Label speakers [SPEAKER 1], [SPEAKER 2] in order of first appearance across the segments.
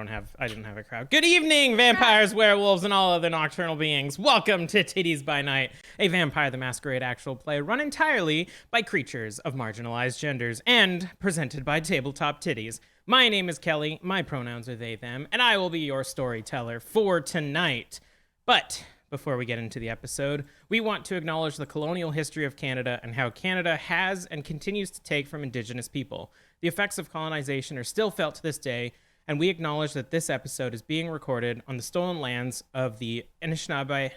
[SPEAKER 1] didn't have a crowd. Good evening, vampires, werewolves, and all other nocturnal beings. Welcome to Tiddies By Night, a Vampire the Masquerade actual play run entirely by creatures of marginalized genders and presented by Tabletop Tiddies. My name is Kelly, my pronouns are they, them, and I will be your storyteller for tonight. But before we get into the episode, we want to acknowledge the colonial history of Canada and how Canada has and continues to take from Indigenous people. The effects of colonization are still felt to this day, and we acknowledge that this episode is being recorded on the stolen lands of the Anishinaabe,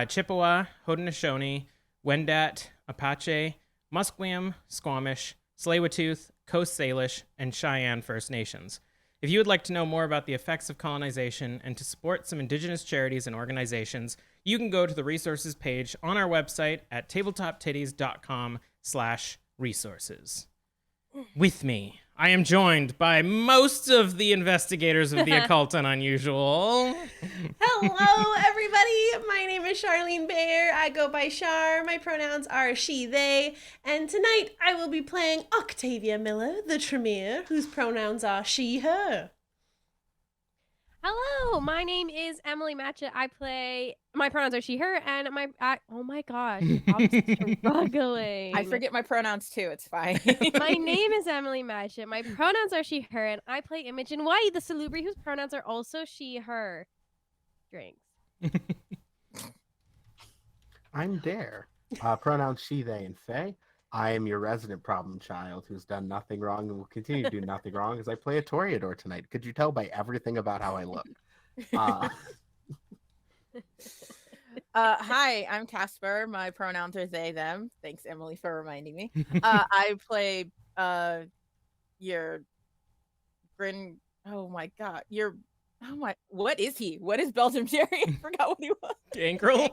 [SPEAKER 1] Chippewa, Haudenosaunee, Wendat, Apache, Musqueam, Squamish, Tsleil-Waututh, Coast Salish, and Cheyenne First Nations. If you would like to know more about the effects of colonization and to support some Indigenous charities and organizations, you can go to the resources page on our website at tabletoptiddies.com/resources. With me, I am joined by most of the investigators of the occult and unusual.
[SPEAKER 2] Hello, everybody. My name is Charlene Bayer. I go by Char. My pronouns are she, they. And tonight I will be playing Octavia Miller, the Tremere, whose pronouns are she, her.
[SPEAKER 3] Hello, my name is Emily Matchette. My pronouns are she, her, and oh my gosh, I'm struggling.
[SPEAKER 4] I forget my pronouns too, it's fine.
[SPEAKER 3] My name is Emily Matchette. My pronouns are she, her, and I play Imogen White, the Salubri, whose pronouns are also she, her. Drinks.
[SPEAKER 5] I'm Dare. Pronouns she, they, and Faye. I am your resident problem child who's done nothing wrong and will continue to do nothing wrong as I play a Toreador tonight. Could you tell by everything about how I look?
[SPEAKER 4] Hi, I'm Casper. My pronouns are they, them. Thanks, Emily, for reminding me. I play your Grin. Oh my god, what is he? What is Belgium Jerry? I forgot what he was.
[SPEAKER 1] Gangrel?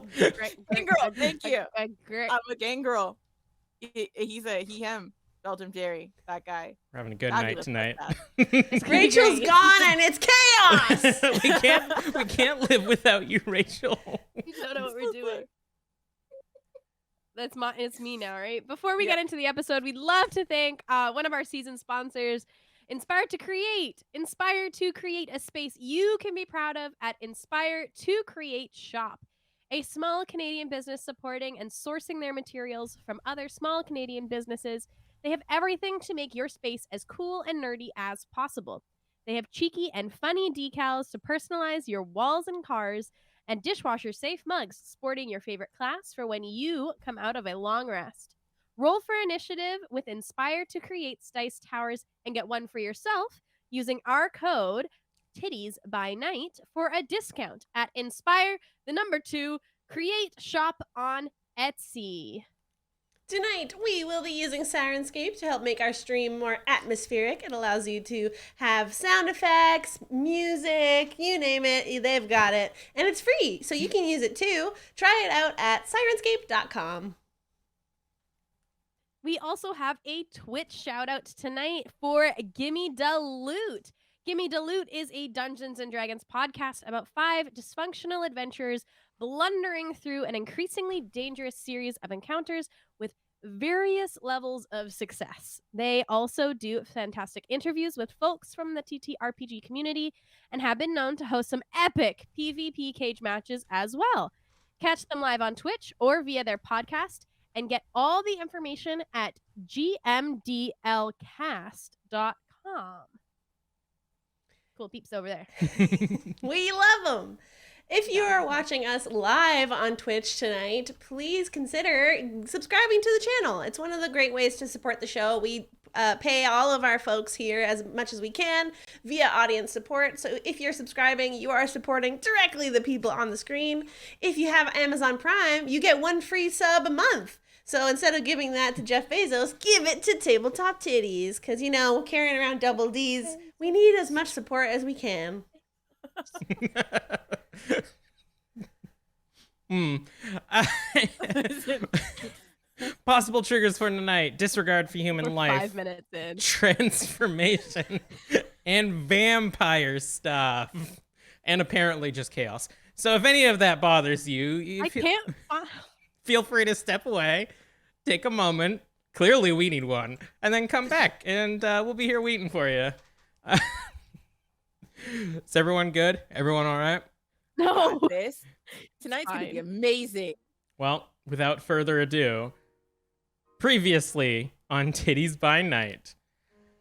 [SPEAKER 4] Gangrel, thank you. I'm
[SPEAKER 3] Great.
[SPEAKER 4] a gangrel. He's a him. Belgium Jerry, that guy.
[SPEAKER 1] We're having a good night tonight.
[SPEAKER 2] Rachel's gone and it's chaos.
[SPEAKER 1] we can't live without you, Rachel.
[SPEAKER 3] You don't know what we're doing. It's me now, right? Before we get into the episode, we'd love to thank one of our season sponsors, Inspire to Create. Inspire to create a space you can be proud of at Inspire to Create Shop, a small Canadian business supporting and sourcing their materials from other small Canadian businesses. They have everything to make your space as cool and nerdy as possible. They have cheeky and funny decals to personalize your walls and cars, and dishwasher-safe mugs sporting your favorite class for when you come out of a long rest. Roll for initiative with Inspire to Create Dice Towers and get one for yourself using our code Tiddies By Night for a discount at Inspire 2 Create Shop on Etsy.
[SPEAKER 2] Tonight, we will be using Sirenscape to help make our stream more atmospheric. It allows you to have sound effects, music, you name it, they've got it. And it's free, so you can use it too. Try it out at Sirenscape.com.
[SPEAKER 3] We also have a Twitch shout out tonight for Gimme Da Loot. Gimme Da Loot is a Dungeons & Dragons podcast about 5 dysfunctional adventurers blundering through an increasingly dangerous series of encounters with various levels of success. They also do fantastic interviews with folks from the TTRPG community and have been known to host some epic PvP cage matches as well. Catch them live on Twitch or via their podcast and get all the information at gmdlcast.com. Cool peeps over there.
[SPEAKER 2] We love them. If you are watching us live on Twitch tonight, please consider subscribing to the channel. It's one of the great ways to support the show. We pay all of our folks here as much as we can via audience support. So if you're subscribing, you are supporting directly the people on the screen. If you have Amazon Prime, you get 1 free sub a month. So instead of giving that to Jeff Bezos, give it to Tabletop Tiddies. Because, carrying around double Ds, we need as much support as we can.
[SPEAKER 1] Possible triggers for tonight: disregard for human life,
[SPEAKER 3] 5 minutes in,
[SPEAKER 1] transformation, and vampire stuff, and apparently just chaos. So if any of that bothers you, feel free to step away, take a moment. Clearly we need one, and then come back, and we'll be here waiting for you. Is everyone good? Everyone all right?
[SPEAKER 3] No.
[SPEAKER 4] This tonight's gonna be
[SPEAKER 3] Fine.
[SPEAKER 4] amazing.
[SPEAKER 1] Well, without further ado, previously on Tiddies by Night,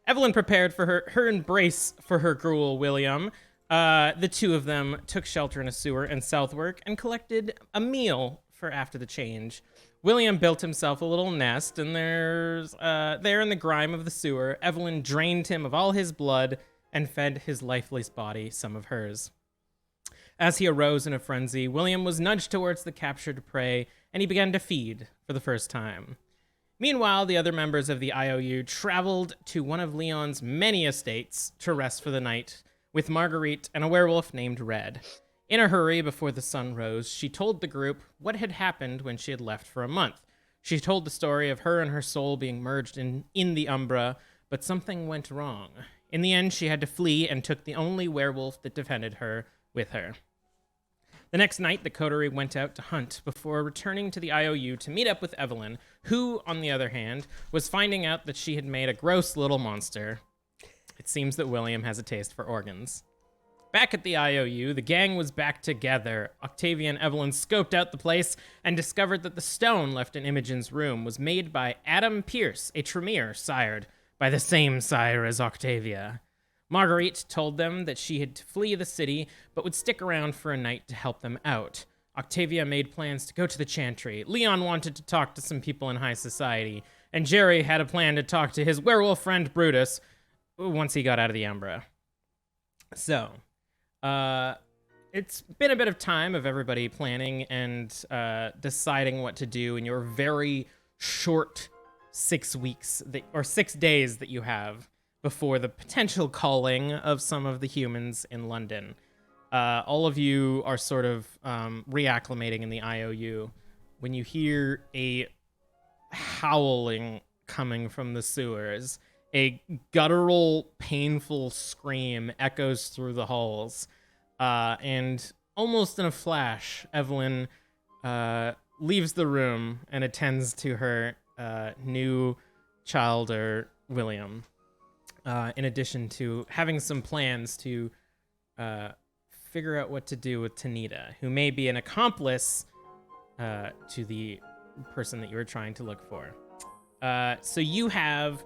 [SPEAKER 1] Evelyn prepared for her embrace for her gruel, William. The two of them took shelter in a sewer in Southwark and collected a meal for after the change. William built himself a little nest, and there in the grime of the sewer, Evelyn drained him of all his blood and fed his lifeless body some of hers. As he arose in a frenzy, William was nudged towards the captured prey, and he began to feed for the first time. Meanwhile, the other members of the IOU traveled to one of Leon's many estates to rest for the night, with Marguerite and a werewolf named Red. In a hurry before the sun rose, she told the group what had happened when she had left for a month. She told the story of her and her soul being merged in the Umbra, but something went wrong. In the end, she had to flee and took the only werewolf that defended her with her. The next night, the coterie went out to hunt before returning to the IOU to meet up with Evelyn, who, on the other hand, was finding out that she had made a gross little monster. It seems that William has a taste for organs. Back at the IOU, the gang was back together. Octavia and Evelyn scoped out the place and discovered that the stone left in Imogen's room was made by Adam Pierce, a Tremere sired by the same sire as Octavia. Marguerite told them that she had to flee the city, but would stick around for a night to help them out. Octavia made plans to go to the chantry. Leon wanted to talk to some people in high society, and Jerry had a plan to talk to his werewolf friend Brutus once he got out of the Umbra. So, it's been a bit of time of everybody planning and deciding what to do in your very short 6 weeks or 6 days that you have before the potential calling of some of the humans in London. All of you are sort of reacclimating in the IOU when you hear a howling coming from the sewers. A guttural, painful scream echoes through the halls. And almost in a flash, Evelyn leaves the room and attends to her new childer, William. In addition to having some plans to figure out what to do with Tanita, who may be an accomplice to the person that you were trying to look for. So you have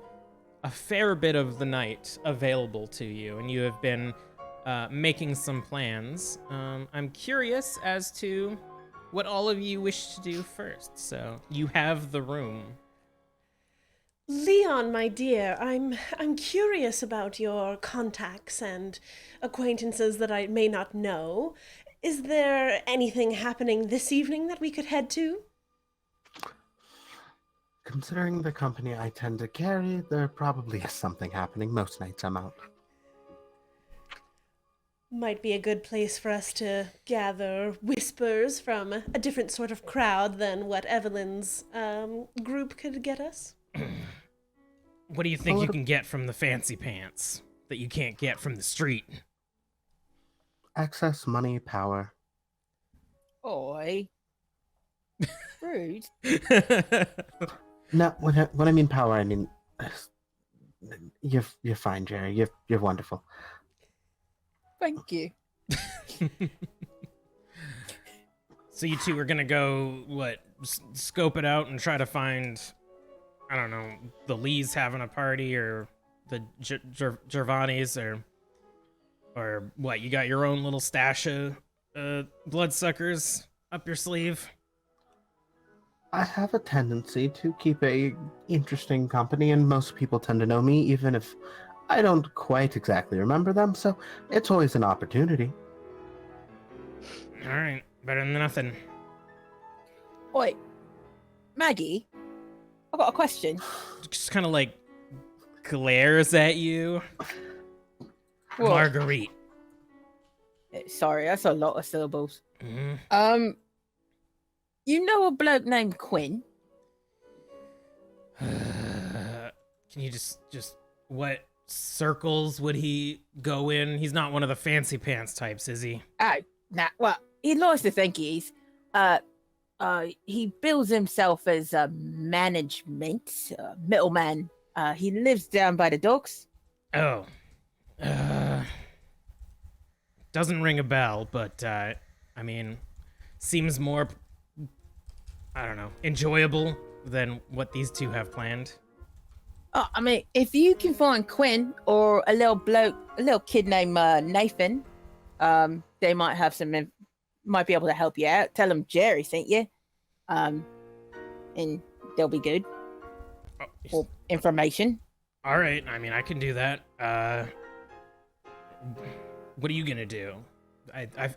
[SPEAKER 1] a fair bit of the night available to you, and you have been making some plans. I'm curious as to what all of you wish to do first. So you have the room.
[SPEAKER 2] Leon, my dear, I'm curious about your contacts and acquaintances that I may not know. Is there anything happening this evening that we could head to?
[SPEAKER 5] Considering the company I tend to carry, there probably is something happening. Most nights I'm out.
[SPEAKER 2] Might be a good place for us to gather whispers from a different sort of crowd than what Evelyn's group could get us.
[SPEAKER 1] What do you think you can get from the fancy pants that you can't get from the street?
[SPEAKER 5] Access, money, power.
[SPEAKER 4] Oi. Rude.
[SPEAKER 5] No, when I mean power, I mean you're fine, Jerry. You're wonderful.
[SPEAKER 4] Thank you.
[SPEAKER 1] So you two are gonna go scope it out and try to find, I don't know, the Lees having a party or the Gervanis or what? You got your own little stash of bloodsuckers up your sleeve?
[SPEAKER 5] I have a tendency to keep a interesting company, and most people tend to know me, even if I don't quite exactly remember them, so it's always an opportunity.
[SPEAKER 1] All right, better than nothing.
[SPEAKER 4] Oi, Maggie, I've got a question.
[SPEAKER 1] Just kind of like glares at you.
[SPEAKER 4] What?
[SPEAKER 1] Marguerite.
[SPEAKER 4] Sorry, that's a lot of syllables.
[SPEAKER 1] Mhm.
[SPEAKER 4] You know a bloke named Quinn?
[SPEAKER 1] Can you just what circles would he go in? He's not one of the fancy pants types, is he?
[SPEAKER 4] Nah, well, he likes to think he is. He bills himself as a management middleman. He lives down by the docks.
[SPEAKER 1] Oh, Doesn't ring a bell, but I mean, seems more, I don't know, enjoyable than what these two have planned.
[SPEAKER 4] Oh, I mean, if you can find Quinn or a little kid named Nathan, they might have might be able to help you out. Tell them Jerry sent you, and they'll be good. Or information.
[SPEAKER 1] All right, I mean, I can do that. What are you gonna do? I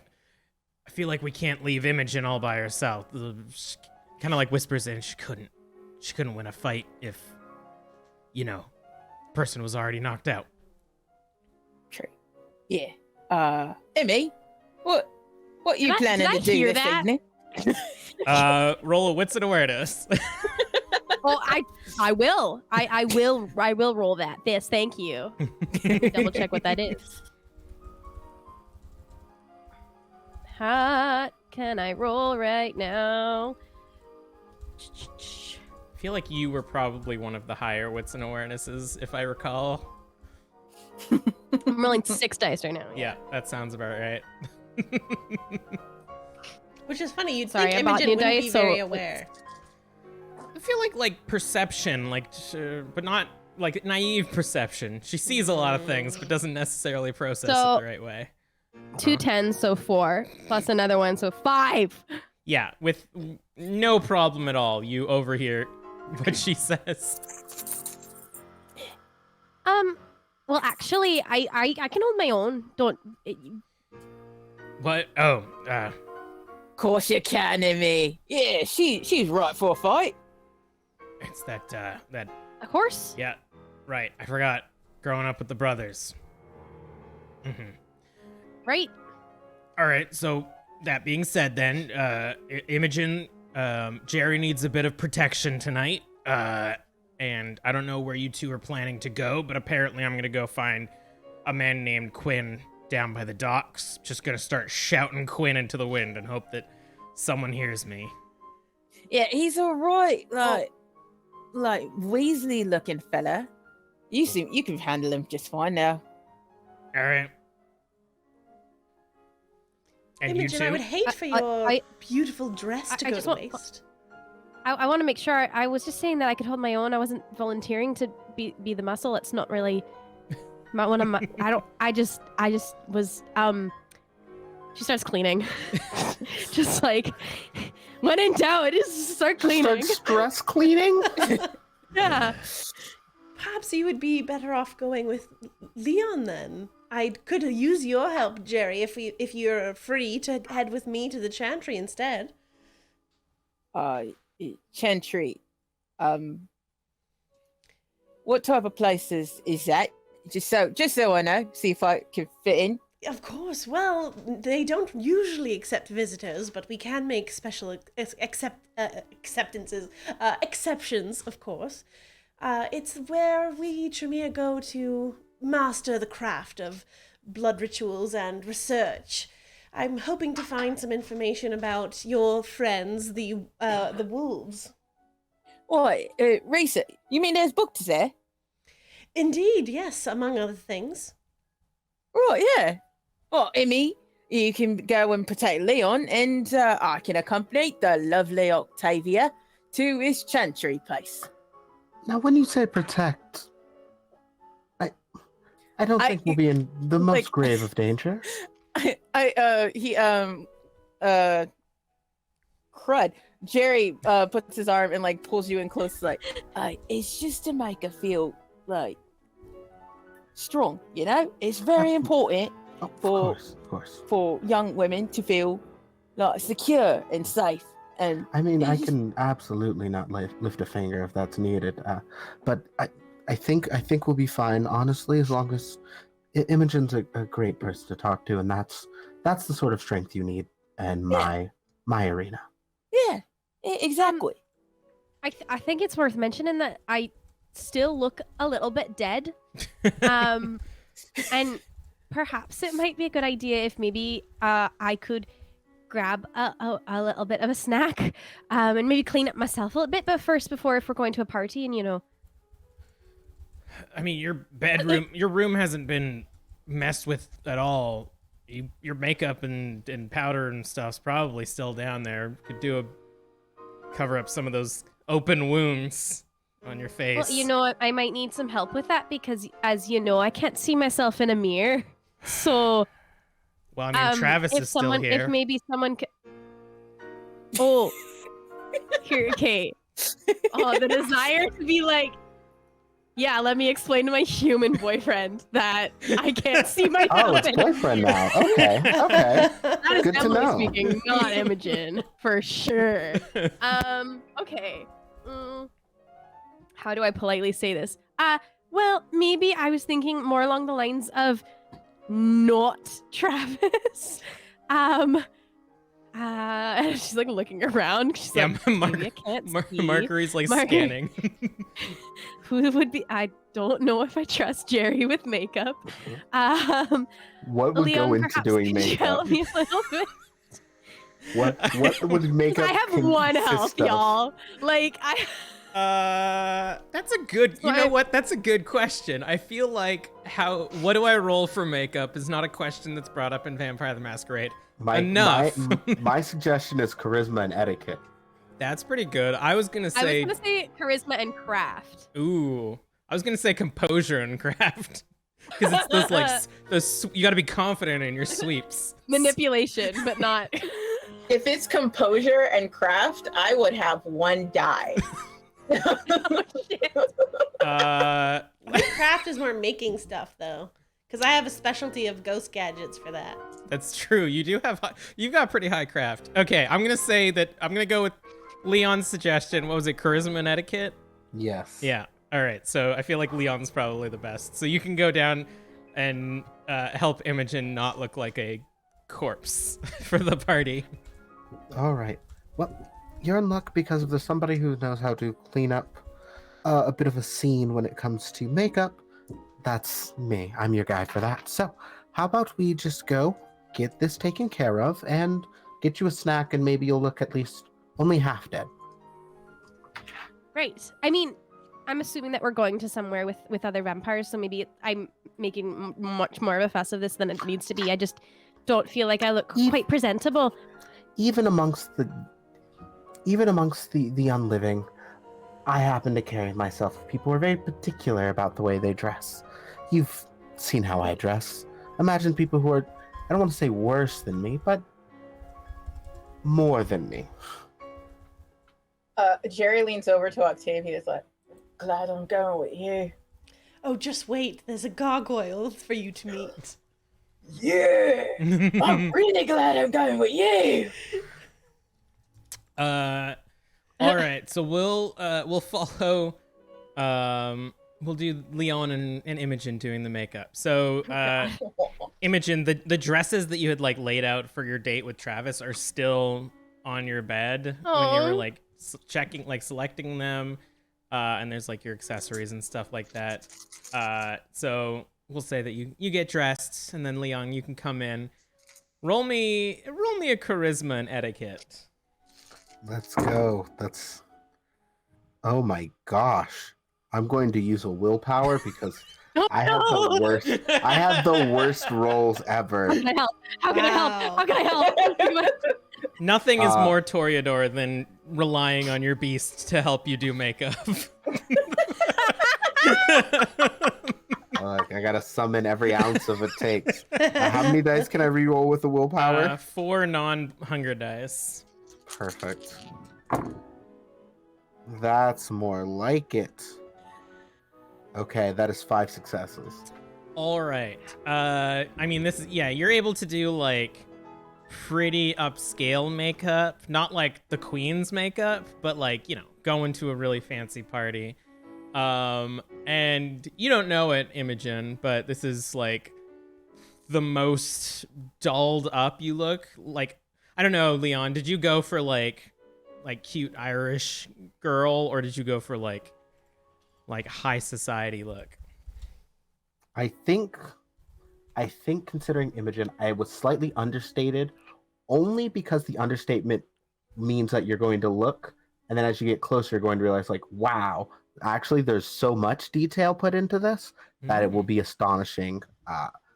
[SPEAKER 1] feel like we can't leave Imogen all by herself. Kind of like whispers in, she couldn't win a fight if, person was already knocked out.
[SPEAKER 4] True. Yeah. Emmy, what you planning to do this evening?
[SPEAKER 1] Roll a wits and awareness.
[SPEAKER 3] Well, I will. I will roll that. Thank you. Double check what that is. What can I roll right now?
[SPEAKER 1] I feel like you were probably one of the higher wits and awarenesses, if I recall.
[SPEAKER 3] I'm rolling 6 dice right now.
[SPEAKER 1] Yeah, that sounds about right.
[SPEAKER 2] Which is funny. You'd
[SPEAKER 3] Sorry,
[SPEAKER 2] think
[SPEAKER 3] I bought
[SPEAKER 2] Imogen
[SPEAKER 3] new
[SPEAKER 2] wouldn't
[SPEAKER 3] dice,
[SPEAKER 2] be very
[SPEAKER 3] so
[SPEAKER 2] aware.
[SPEAKER 1] I feel like perception, but not like naive perception. She sees a lot of things, but doesn't necessarily process it the right way.
[SPEAKER 3] 2 10s, so 4, plus another one, so 5.
[SPEAKER 1] Yeah, with no problem at all, you overhear what she says.
[SPEAKER 3] Well, actually, I can hold my own.
[SPEAKER 1] What? Oh,
[SPEAKER 4] Of course you can, Emmy. Yeah, she's right for a fight.
[SPEAKER 1] it's that.
[SPEAKER 3] Of course.
[SPEAKER 1] Yeah, right. I forgot. Growing up with the brothers. Mm-hmm.
[SPEAKER 3] Right.
[SPEAKER 1] All right. So that being said, then, Imogen, Jerry needs a bit of protection tonight. And I don't know where you two are planning to go, but apparently I'm gonna go find a man named Quinn down by the docks. Just gonna start shouting Quinn into the wind and hope that someone hears me.
[SPEAKER 4] Yeah, he's all right. Like Weasley-looking fella. You can handle him just fine now.
[SPEAKER 1] All right. And
[SPEAKER 2] Imogen,
[SPEAKER 1] you two?
[SPEAKER 2] I would hate for your beautiful dress to
[SPEAKER 3] I
[SPEAKER 2] go
[SPEAKER 3] just
[SPEAKER 2] to
[SPEAKER 3] want-
[SPEAKER 2] waste.
[SPEAKER 3] I want to make sure. I was just saying that I could hold my own. I wasn't volunteering to be the muscle. It's not really one of my. I just was. She starts cleaning. Just like when in doubt, just start cleaning.
[SPEAKER 5] Start stress cleaning?
[SPEAKER 3] Yeah.
[SPEAKER 2] Perhaps you would be better off going with Leon then. I could use your help, Jerry, if you're free to head with me to the chantry instead.
[SPEAKER 4] Chantry. What type of places is that? Just so I know, see if I can fit in.
[SPEAKER 2] Of course. Well, they don't usually accept visitors, but we can make special exceptions, of course. It's where we Tremere go to master the craft of blood rituals and research. I'm hoping to find some information about your friends, the wolves.
[SPEAKER 4] What, research? You mean there's books there?
[SPEAKER 2] Indeed, yes, among other things.
[SPEAKER 4] Right, yeah. Well, Emmy, you can go and protect Leon, and I can accompany the lovely Octavia to his chantry place.
[SPEAKER 5] Now, when you say protect, I don't think we'll be in the most grave of danger.
[SPEAKER 4] Crud. Jerry puts his arm and like pulls you in close, like, it's just to make her feel like strong, you know? It's very important
[SPEAKER 5] Of course.
[SPEAKER 4] for young women to feel like secure and safe. And
[SPEAKER 5] I mean, I can absolutely not lift a finger if that's needed. But I think we'll be fine, honestly, as long as Imogen's a great person to talk to, and that's the sort of strength you need in my arena.
[SPEAKER 4] Yeah, exactly.
[SPEAKER 3] I think it's worth mentioning that I still look a little bit dead. And perhaps it might be a good idea if maybe I could grab a little bit of a snack and maybe clean up myself a little bit. But first, if we're going to a party and,
[SPEAKER 1] I mean, your bedroom, your room hasn't been messed with at all, your makeup and powder and stuff's probably still down there. Could cover up some of those open wounds on your face.
[SPEAKER 3] Well, you know what? I might need some help with that because, as you know, I can't see myself in a mirror. So,
[SPEAKER 1] well, I mean, Travis is still here.
[SPEAKER 3] If maybe someone could... Oh, here, okay. Oh, the desire to be like, yeah, let me explain to my human boyfriend that I can't see myself.
[SPEAKER 5] Oh, it's boyfriend now. Okay, okay.
[SPEAKER 3] That is
[SPEAKER 5] Good to
[SPEAKER 3] Emily
[SPEAKER 5] know.
[SPEAKER 3] speaking, not Imogen, for sure. Okay. How do I politely say this? Well, maybe I was thinking more along the lines of not Travis. She's like looking around. She's like, maybe I can't see.
[SPEAKER 1] Marguerite's like scanning.
[SPEAKER 3] Who would be? I don't know if I trust Jerry with makeup.
[SPEAKER 5] What would
[SPEAKER 3] Leon,
[SPEAKER 5] go into doing
[SPEAKER 3] could you
[SPEAKER 5] makeup?
[SPEAKER 3] help me a little bit?
[SPEAKER 5] What would makeup?
[SPEAKER 3] I have one health,
[SPEAKER 5] consist of?
[SPEAKER 3] y'all. Like
[SPEAKER 1] That's a good. You know what? That's a good question. I feel like what do I roll for makeup is not a question that's brought up in Vampire the Masquerade. Enough.
[SPEAKER 5] My suggestion is charisma and etiquette.
[SPEAKER 1] That's pretty good. I was gonna say
[SPEAKER 3] charisma and craft.
[SPEAKER 1] Ooh, I was gonna say composure and craft, because it's those you got to be confident in your sweeps.
[SPEAKER 3] Manipulation, but not.
[SPEAKER 6] If it's composure and craft, I would have one die.
[SPEAKER 2] Craft is more making stuff though, because I have a specialty of ghost gadgets for that.
[SPEAKER 1] That's true. You've got pretty high craft. Okay, I'm gonna go with Leon's suggestion. What was it? Charisma and etiquette?
[SPEAKER 5] Yes.
[SPEAKER 1] Yeah. All right. So I feel like Leon's probably the best. So you can go down and help Imogen not look like a corpse for the party.
[SPEAKER 5] All right. Well, you're in luck because if there's somebody who knows how to clean up a bit of a scene when it comes to makeup, that's me. I'm your guy for that. So how about we just go get this taken care of and get you a snack, and maybe you'll look at least only half dead.
[SPEAKER 3] Right. I mean, I'm assuming that we're going to somewhere with other vampires, so maybe I'm making much more of a fuss of this than it needs to be. I just don't feel like I look quite presentable.
[SPEAKER 5] Even amongst the unliving, I happen to carry myself. People are very particular about the way they dress. You've seen how I dress. Imagine people who are, I don't want to say worse than me, but more than me.
[SPEAKER 6] Jerry leans over to Octavia. He's like, "Glad I'm going with you."
[SPEAKER 2] Oh, just wait. There's a gargoyle for you to meet.
[SPEAKER 6] Yeah, I'm really glad I'm going with you.
[SPEAKER 1] All right. So we'll follow. We'll do Leon and Imogen doing the makeup. So, Imogen, the dresses that you had like laid out for your date with Travis are still on your bed when you were like selecting them. And there's like your accessories and stuff like that. So we'll say that you get dressed, and then Leon, you can come in. Roll me a charisma and etiquette.
[SPEAKER 5] Let's go. Oh my gosh. I'm going to use a willpower because I have the worst rolls ever.
[SPEAKER 3] How can I help?
[SPEAKER 1] Nothing is more Toreador than relying on your beast to help you do makeup.
[SPEAKER 5] I gotta summon every ounce of it takes. How many dice can I reroll with the willpower?
[SPEAKER 1] 4 non-hunger dice.
[SPEAKER 5] Perfect. That's more like it. Okay, that is 5 successes.
[SPEAKER 1] All right. I mean, you're able to do like pretty upscale makeup, not like the Queen's makeup, but like, going to a really fancy party. And you don't know it, Imogen, but this is like the most dolled up you look. Like, I don't know, Leon, did you go for like cute Irish girl, or did you go for like high society look?
[SPEAKER 5] I think considering Imogen, I was slightly understated, only because the understatement means that you're going to look, and then as you get closer, you're going to realize like, wow, actually there's so much detail put into this that it will be astonishing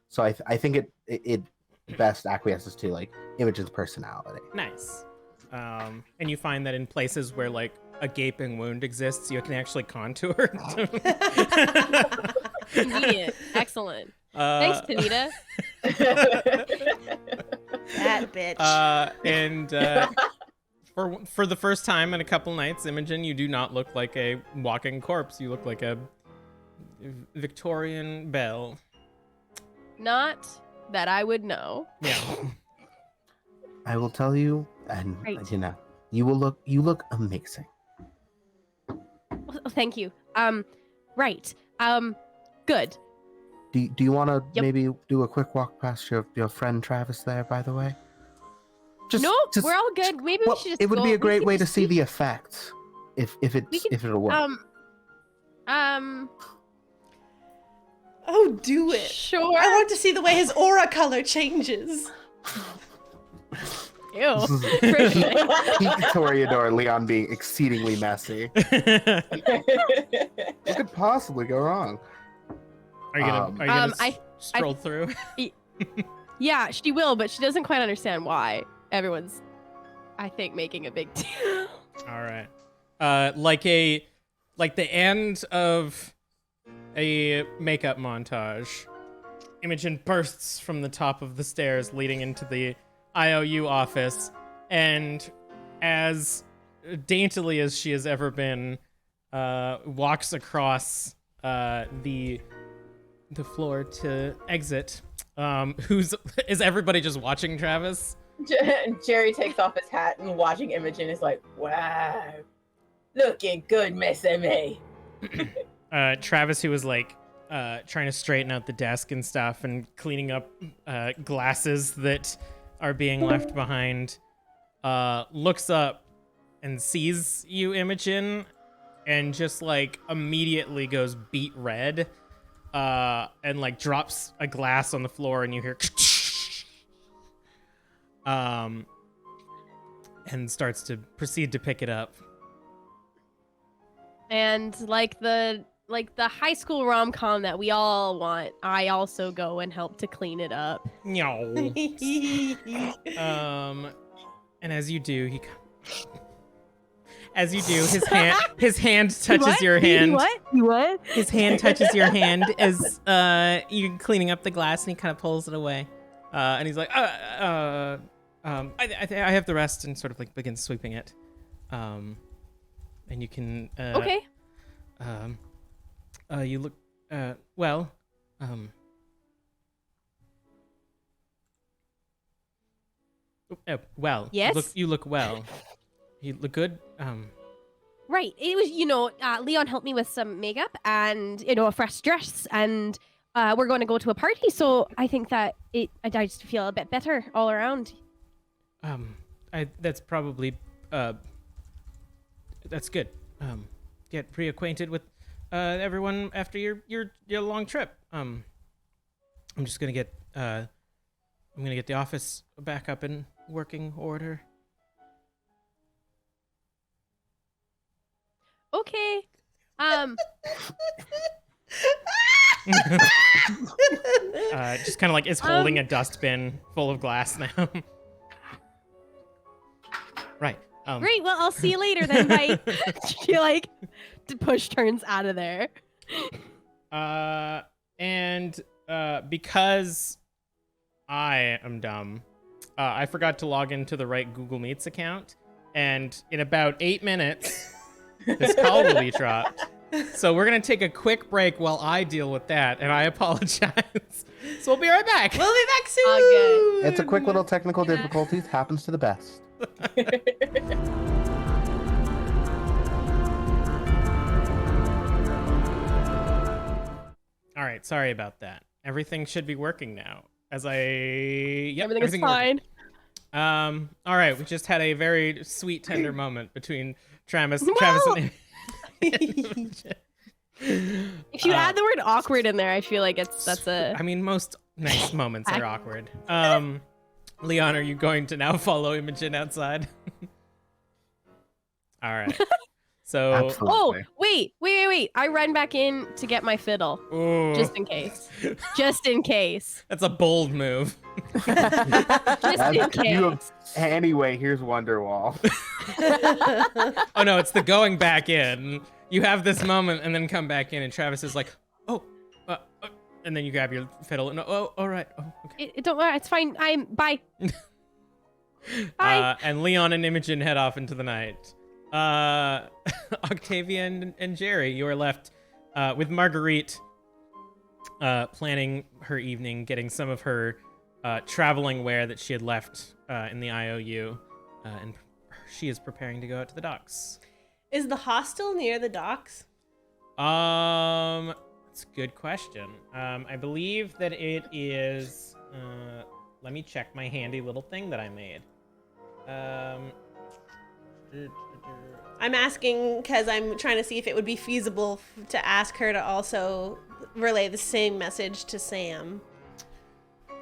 [SPEAKER 5] So I think it best acquiesces to like Imogen's personality.
[SPEAKER 1] Nice. And you find that in places where like a gaping wound exists, you can actually contour.
[SPEAKER 3] Convenient. Excellent. Thanks, Tanita.
[SPEAKER 2] That bitch.
[SPEAKER 1] And for the first time in a couple nights, Imogen, you do not look like a walking corpse. You look like a Victorian belle.
[SPEAKER 3] Not that I would know.
[SPEAKER 1] Yeah.
[SPEAKER 5] I will tell you, and
[SPEAKER 3] Right.
[SPEAKER 5] you know, you look amazing.
[SPEAKER 3] Oh, thank you. Right. Good.
[SPEAKER 5] Do you want to
[SPEAKER 3] Yep.
[SPEAKER 5] maybe do a quick walk past your friend Travis there, by the way?
[SPEAKER 3] No, we're all good. Maybe
[SPEAKER 5] well,
[SPEAKER 3] we should just
[SPEAKER 5] it would
[SPEAKER 3] go.
[SPEAKER 5] be a
[SPEAKER 3] We
[SPEAKER 5] great
[SPEAKER 3] could
[SPEAKER 5] way to
[SPEAKER 3] just
[SPEAKER 5] see
[SPEAKER 3] leave-
[SPEAKER 5] the effects, if it'll work.
[SPEAKER 2] Oh, do it.
[SPEAKER 3] Sure.
[SPEAKER 2] I want to see the way his aura color changes.
[SPEAKER 3] Ew.
[SPEAKER 5] This is peak Toreador Leon being exceedingly messy. What could possibly go wrong?
[SPEAKER 1] Are you gonna
[SPEAKER 3] I
[SPEAKER 1] stroll through?
[SPEAKER 3] Yeah, she will, but she doesn't quite understand why everyone's, I think, making a big deal.
[SPEAKER 1] All right. Like the end of a makeup montage, Imogen bursts from the top of the stairs leading into the IOU office, and as daintily as she has ever been, walks across the floor to exit. Is everybody just watching Travis?
[SPEAKER 6] Jerry takes off his hat and watching Imogen is like, wow, looking good, Miss Emmy.
[SPEAKER 1] Travis, who was like trying to straighten out the desk and stuff and cleaning up glasses that are being left behind, looks up and sees you, Imogen, and just like immediately goes beet red, and like drops a glass on the floor, and you hear and starts to proceed to pick it up.
[SPEAKER 3] And like the high school rom-com that we all want, I also go and help to clean it up.
[SPEAKER 1] No. And as you do, his hand touches your hand.
[SPEAKER 3] What?
[SPEAKER 1] His hand touches your hand as you're cleaning up the glass, and he kind of pulls it away. And he's like, I have the rest, and sort of like begins sweeping it. And you can.
[SPEAKER 3] Okay.
[SPEAKER 1] You look. Well. Well.
[SPEAKER 3] Yes?
[SPEAKER 1] You look well. You look good.
[SPEAKER 3] Right. It was, Leon helped me with some makeup and, a fresh dress, and we're going to go to a party. So I think that I just feel a bit better all around.
[SPEAKER 1] That's probably, that's good. Get reacquainted with everyone after your long trip. I'm just gonna get the office back up in working order.
[SPEAKER 3] Okay.
[SPEAKER 1] Just kind of like is holding a dustbin full of glass now. Right.
[SPEAKER 3] Great. Well, I'll see you later then. Bye. She turns out of there.
[SPEAKER 1] And because I am dumb, I forgot to log into the right Google Meets account, and in about 8 minutes, this call will be dropped. So we're gonna take a quick break while I deal with that, and I apologize. So we'll be right back.
[SPEAKER 2] We'll be back soon.
[SPEAKER 3] Okay.
[SPEAKER 5] It's a quick little technical difficulties. Happens to the best.
[SPEAKER 1] All right, sorry about that. Everything should be working now. Everything
[SPEAKER 3] Everything is fine.
[SPEAKER 1] All right, we just had a very sweet, tender moment between Travis and
[SPEAKER 3] If you add the word awkward in there, I feel like that's a.
[SPEAKER 1] I mean, most nice moments are awkward. Leon, are you going to now follow Imogen outside? All right. So
[SPEAKER 5] Absolutely.
[SPEAKER 3] Oh, wait. wait. I run back in to get my fiddle.
[SPEAKER 1] Ooh.
[SPEAKER 3] Just in case. Just in case.
[SPEAKER 1] That's a bold move.
[SPEAKER 3] Just in case.
[SPEAKER 5] Anyway, here's Wonderwall.
[SPEAKER 1] Oh no, it's the going back in. You have this moment and then come back in, and Travis is like, oh, and then you grab your fiddle. No, oh, all right. Oh, okay.
[SPEAKER 3] Don't worry, it's fine. Bye. Bye.
[SPEAKER 1] And Leon and Imogen head off into the night. Octavia and Jerry, you are left with Marguerite planning her evening, getting some of her traveling wear that she had left in the IOU, and she is preparing to go out to the docks.
[SPEAKER 2] Is the hostel near the docks?
[SPEAKER 1] That's a good question. I believe that it is. Let me check my handy little thing that I made.
[SPEAKER 2] I'm asking because I'm trying to see if it would be feasible to ask her to also relay the same message to Sam.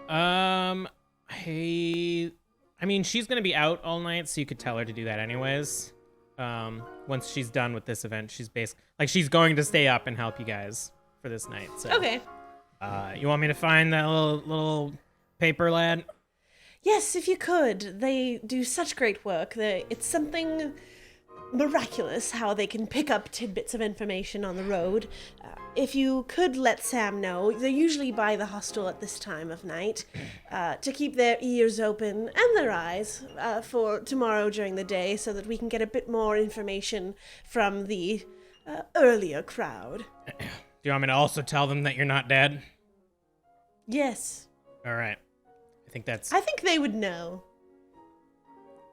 [SPEAKER 1] I mean, she's gonna be out all night, so you could tell her to do that anyways. Once she's done with this event, she's she's going to stay up and help you guys for this night. So,
[SPEAKER 2] Okay.
[SPEAKER 1] You want me to find that little paper lad?
[SPEAKER 2] Yes, if you could. They do such great work. It's something miraculous how they can pick up tidbits of information on the road. If you could let Sam know, they're usually by the hostel at this time of night, to keep their ears open and their eyes for tomorrow during the day so that we can get a bit more information from the earlier crowd.
[SPEAKER 1] Do you want me to also tell them that you're not dead?
[SPEAKER 2] Yes.
[SPEAKER 1] All right.
[SPEAKER 2] I think they would know.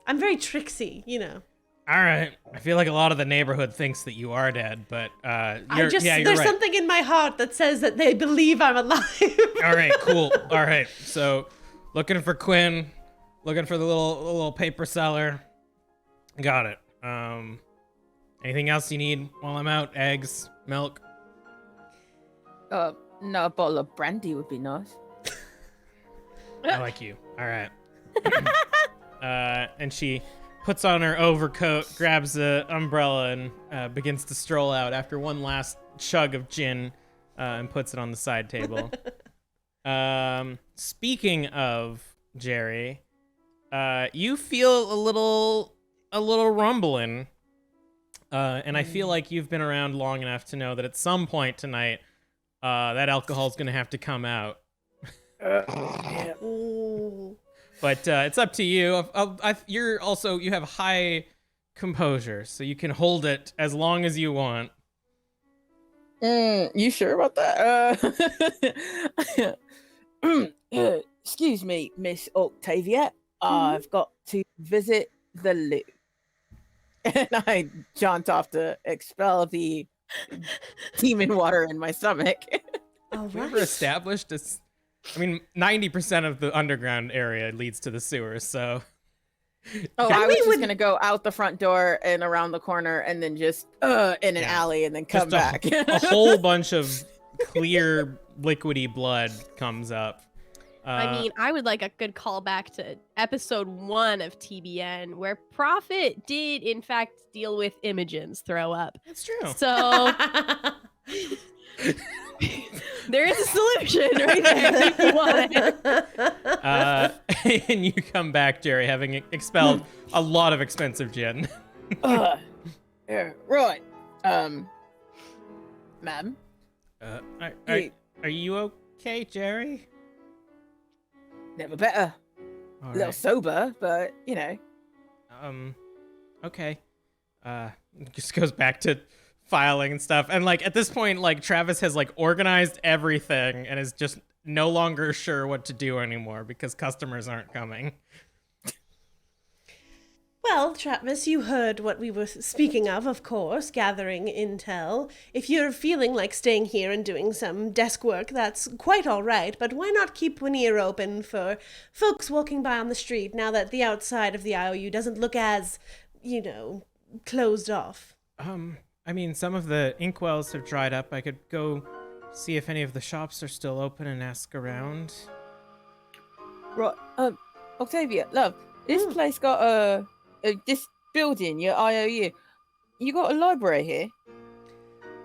[SPEAKER 2] I'm very tricksy, you know.
[SPEAKER 1] All right. I feel like a lot of the neighborhood thinks that you are dead, but you're
[SPEAKER 2] there's
[SPEAKER 1] right.
[SPEAKER 2] something in my heart that says that they believe I'm alive.
[SPEAKER 1] All right, cool. All right. So, looking for Quinn, looking for the little paper seller. Got it. Anything else you need while I'm out? Eggs, milk?
[SPEAKER 4] No, a bottle of brandy would be nice.
[SPEAKER 1] I like you. All right. And she puts on her overcoat, grabs an umbrella, and begins to stroll out after one last chug of gin, and puts it on the side table. Speaking of Jerry, you feel a little rumbling, and I feel like you've been around long enough to know that at some point tonight, that alcohol's gonna have to come out.
[SPEAKER 2] Ooh.
[SPEAKER 1] But it's up to you. You have high composure, so you can hold it as long as you want.
[SPEAKER 4] You sure about that? Excuse me, Miss Octavia. I've got to visit the loo. And I jaunt off to expel the demon water in my stomach.
[SPEAKER 2] All
[SPEAKER 1] We ever
[SPEAKER 2] right.
[SPEAKER 1] established this? I mean, 90% of the underground area leads to the sewers, so.
[SPEAKER 4] Oh,
[SPEAKER 2] Then
[SPEAKER 4] I
[SPEAKER 2] we
[SPEAKER 4] was just
[SPEAKER 2] would-
[SPEAKER 4] gonna go out the front door and around the corner and then just in an alley and then come
[SPEAKER 1] Just
[SPEAKER 4] back.
[SPEAKER 1] a whole bunch of clear, liquidy blood comes up.
[SPEAKER 3] I mean, I would like a good callback to episode 1 of TBN, where Prophet did, in fact, deal with Imogen's throw up.
[SPEAKER 1] It's true.
[SPEAKER 3] So there is a solution right there if you want it.
[SPEAKER 1] And you come back, Jerry, having expelled a lot of expensive gin.
[SPEAKER 4] Yeah, right. Ma'am.
[SPEAKER 1] Are you okay, Jerry?
[SPEAKER 4] Never better.
[SPEAKER 1] All
[SPEAKER 4] A little
[SPEAKER 1] right.
[SPEAKER 4] sober, but you know.
[SPEAKER 1] Okay. Just goes back to filing and stuff. And like at this point, like Travis has like organized everything and is just no longer sure what to do anymore because customers aren't coming.
[SPEAKER 2] Well, Travis, you heard what we were speaking of course, gathering intel. If you're feeling like staying here and doing some desk work, that's quite all right, but why not keep one ear open for folks walking by on the street now that the outside of the IOU doesn't look as, closed off?
[SPEAKER 1] I mean, some of the inkwells have dried up. I could go see if any of the shops are still open and ask around.
[SPEAKER 4] Right. Octavia, love, this place got this building, your IOU. You got a library here?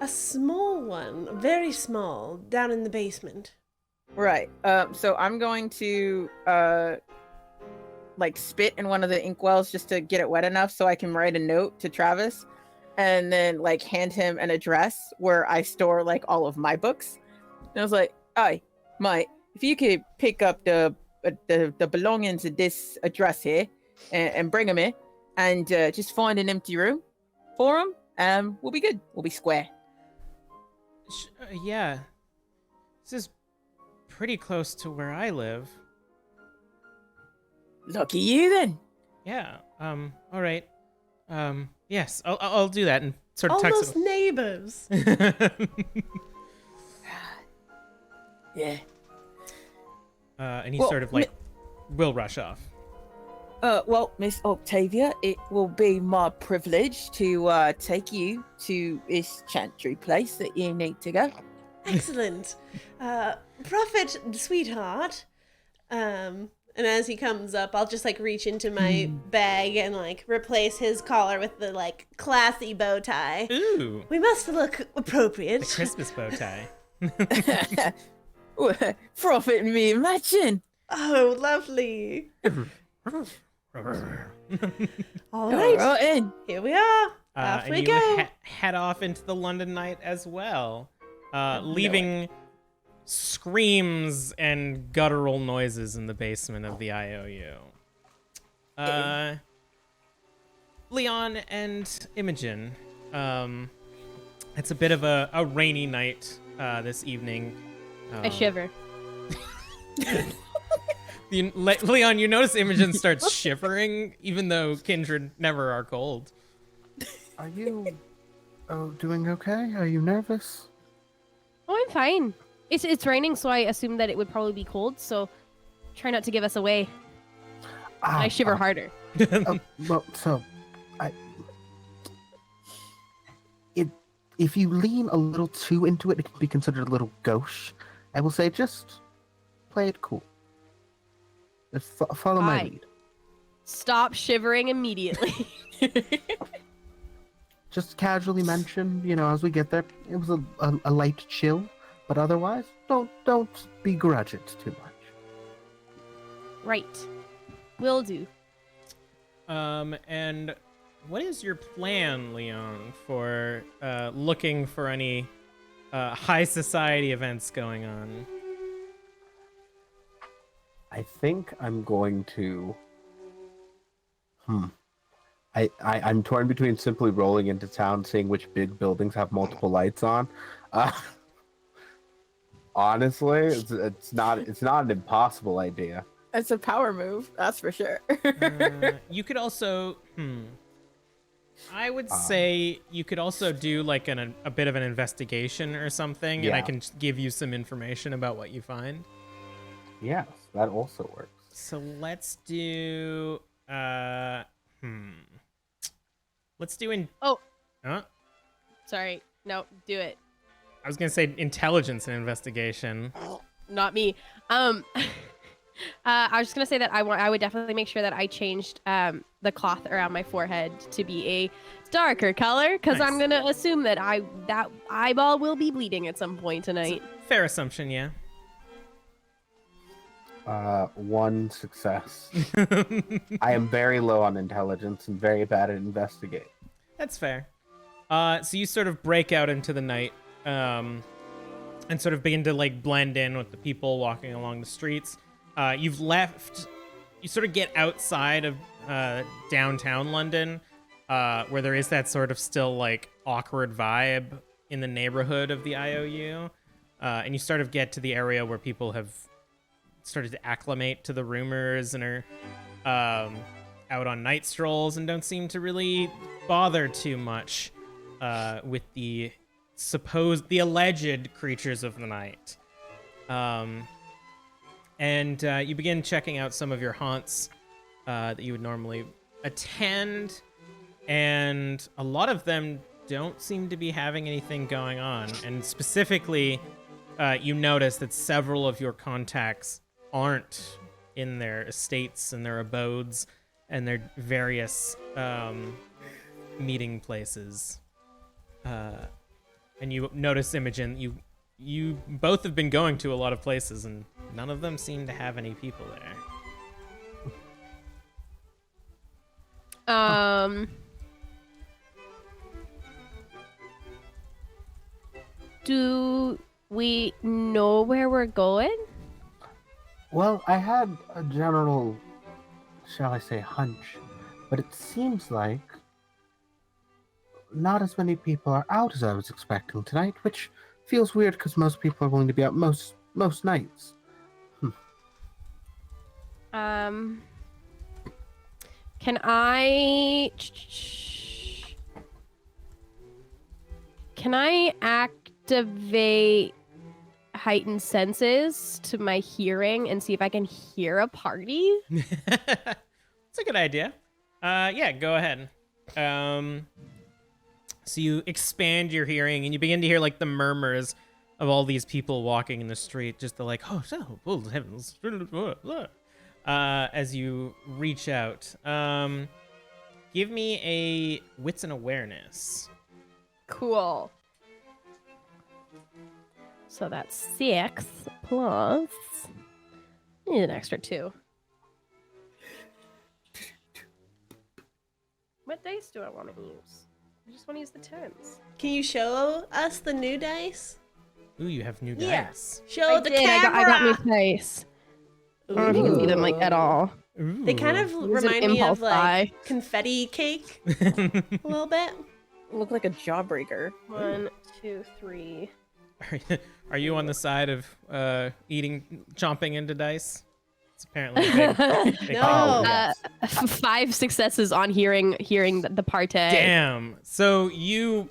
[SPEAKER 2] A small one, very small, down in the basement.
[SPEAKER 4] Right. So I'm going to like spit in one of the inkwells just to get it wet enough so I can write a note to Travis, and then like hand him an address where I store like all of my books. And I was like, "Hi, mate, if you could pick up the belongings of this address here and bring them here, and just find an empty room for them, we'll be good. We'll be square."
[SPEAKER 1] Yeah. This is pretty close to where I live.
[SPEAKER 4] Lucky you then.
[SPEAKER 1] Yeah. All right. Yes, I'll do that and sort of
[SPEAKER 2] Almost
[SPEAKER 1] tucks
[SPEAKER 2] neighbors.
[SPEAKER 1] it.
[SPEAKER 4] Yeah.
[SPEAKER 1] And he
[SPEAKER 4] Well,
[SPEAKER 1] sort of like will rush off.
[SPEAKER 4] Well, Miss Octavia, it will be my privilege to take you to this chantry place that you need to go.
[SPEAKER 2] Excellent. Prophet, sweetheart. And as he comes up, I'll just like reach into my bag and like replace his collar with the like classy bow tie.
[SPEAKER 1] Ooh,
[SPEAKER 2] We must look appropriate.
[SPEAKER 1] the Christmas bow tie.
[SPEAKER 4] Prophet and me imagine.
[SPEAKER 2] Oh, lovely. All
[SPEAKER 4] All
[SPEAKER 2] right,
[SPEAKER 4] right, in.
[SPEAKER 2] here we are. Off
[SPEAKER 1] and
[SPEAKER 2] we
[SPEAKER 1] you
[SPEAKER 2] go.
[SPEAKER 1] head off into the London night as well, leaving screams and guttural noises in the basement of the IOU. Leon and Imogen. It's a bit of a rainy night this evening.
[SPEAKER 3] I shiver.
[SPEAKER 1] Leon, you notice Imogen starts shivering, even though kindred never are cold.
[SPEAKER 5] Are you doing okay? Are you nervous?
[SPEAKER 3] Oh, I'm fine. It's raining, so I assume that it would probably be cold. So try not to give us away. I shiver harder.
[SPEAKER 5] Well, so if you lean a little too into it, it can be considered a little gauche. I will say, just play it cool. Just follow my
[SPEAKER 3] Aye.
[SPEAKER 5] lead.
[SPEAKER 3] Stop shivering immediately.
[SPEAKER 5] Just casually mention, as we get there, it was a light chill, but otherwise, don't begrudge it too much.
[SPEAKER 3] Right. Will do.
[SPEAKER 1] And what is your plan, Leon, for looking for any high society events going on?
[SPEAKER 5] I think I'm going to. I'm torn between simply rolling into town, seeing which big buildings have multiple lights on. Honestly, it's not an impossible idea.
[SPEAKER 4] It's a power move, that's for sure.
[SPEAKER 1] You could also, I would say you could also do like a bit of an investigation or something, and I
[SPEAKER 5] Yeah.
[SPEAKER 1] can give you some information about what you find.
[SPEAKER 5] Yes, that also works.
[SPEAKER 1] So let's do, let's do
[SPEAKER 3] Oh.
[SPEAKER 1] Huh?
[SPEAKER 3] Sorry. No, do it.
[SPEAKER 1] I was gonna say intelligence and investigation.
[SPEAKER 3] Not me. I was just gonna say that I would definitely make sure that I changed the cloth around my forehead to be a darker color, because I'm
[SPEAKER 1] Nice.
[SPEAKER 3] gonna assume that that eyeball will be bleeding at some point tonight.
[SPEAKER 1] Fair assumption, yeah.
[SPEAKER 5] One success. I am very low on intelligence and very bad at investigating.
[SPEAKER 1] That's fair. So you sort of break out into the night, and sort of begin to like blend in with the people walking along the streets. You sort of get outside of downtown London, where there is that sort of still like awkward vibe in the neighborhood of the IOU, and you sort of get to the area where people have started to acclimate to the rumors and are out on night strolls and don't seem to really bother too much with the alleged creatures of the night. And you begin checking out some of your haunts that you would normally attend, and a lot of them don't seem to be having anything going on. And specifically, you notice that several of your contacts aren't in their estates and their abodes and their various meeting places. and you notice Imogen. You both have been going to a lot of places, and none of them seem to have any people there.
[SPEAKER 3] Do we know where we're going?
[SPEAKER 5] Well, I had a general, shall I say, hunch, but it seems like not as many people are out as I was expecting tonight, which feels weird because most people are willing to be out most nights.
[SPEAKER 3] Can I activate heightened senses to my hearing and see if I can hear a party?
[SPEAKER 1] It's a good idea. Yeah, go ahead. So you expand your hearing and you begin to hear like the murmurs of all these people walking in the street, just the like, oh heavens, as you reach out. Give me a wits and awareness.
[SPEAKER 3] Cool. So that's 6 plus. I need an extra 2. What dice do I want to use? I just want to use the 10s.
[SPEAKER 2] Can you show us the new dice?
[SPEAKER 1] Ooh, you have new
[SPEAKER 2] Yeah.
[SPEAKER 1] dice.
[SPEAKER 2] Show the camera.
[SPEAKER 3] I got new dice. I don't know if you can see them like at all.
[SPEAKER 1] Ooh.
[SPEAKER 2] They kind of
[SPEAKER 3] Use an
[SPEAKER 2] remind me
[SPEAKER 3] impulse
[SPEAKER 2] of like
[SPEAKER 3] buy.
[SPEAKER 2] confetti cake a little bit.
[SPEAKER 4] Look like a jawbreaker.
[SPEAKER 3] 1, 2, 3.
[SPEAKER 1] Are you on the side of chomping into dice? It's apparently a big
[SPEAKER 2] No.
[SPEAKER 1] thing.
[SPEAKER 3] 5 successes on hearing the party.
[SPEAKER 1] Damn. So you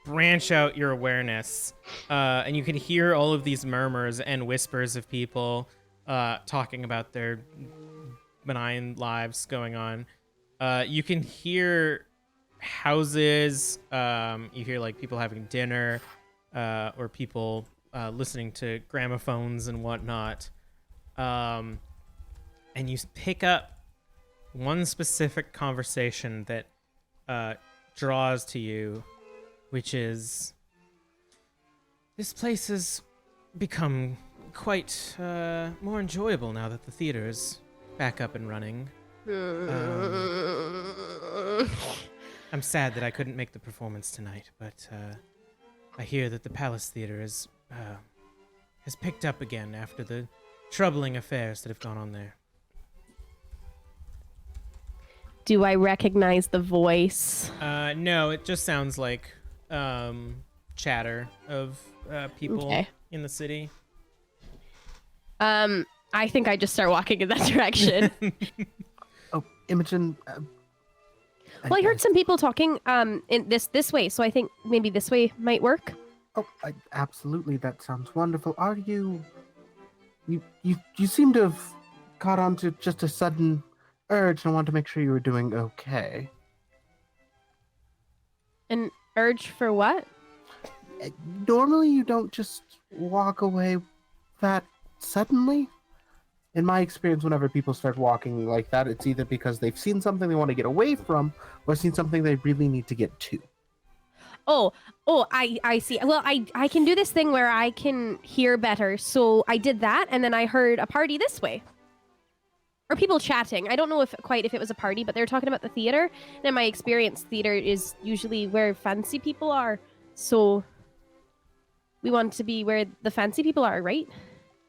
[SPEAKER 1] branch out your awareness, and you can hear all of these murmurs and whispers of people talking about their benign lives going on. You can hear houses. You hear like people having dinner, or people listening to gramophones and whatnot. And you pick up one specific conversation that draws to you, which is, this place has become quite more enjoyable now that the theater is back up and running. I'm sad that I couldn't make the performance tonight, but I hear that the Palace Theater has picked up again after the troubling affairs that have gone on there.
[SPEAKER 3] Do I recognize the voice?
[SPEAKER 1] No, it just sounds like chatter of people in the city.
[SPEAKER 3] I think I just start walking in that direction.
[SPEAKER 5] Oh, Imogen.
[SPEAKER 3] Well, I heard some people talking in this way, so I think maybe this way might work.
[SPEAKER 5] Oh, absolutely. That sounds wonderful. Are you? You seem to have caught on to just a sudden urge, and I want to make sure you were doing okay.
[SPEAKER 3] An urge for what?
[SPEAKER 5] Normally, you don't just walk away that suddenly. In my experience, whenever people start walking like that, it's either because they've seen something they want to get away from, or seen something they really need to get to.
[SPEAKER 3] Oh, I see. Well, I can do this thing where I can hear better. So I did that, and then I heard a party this way. Or people chatting. I don't know if it was a party, but they were talking about the theater. And in my experience, theater is usually where fancy people are. So we want to be where the fancy people are, right?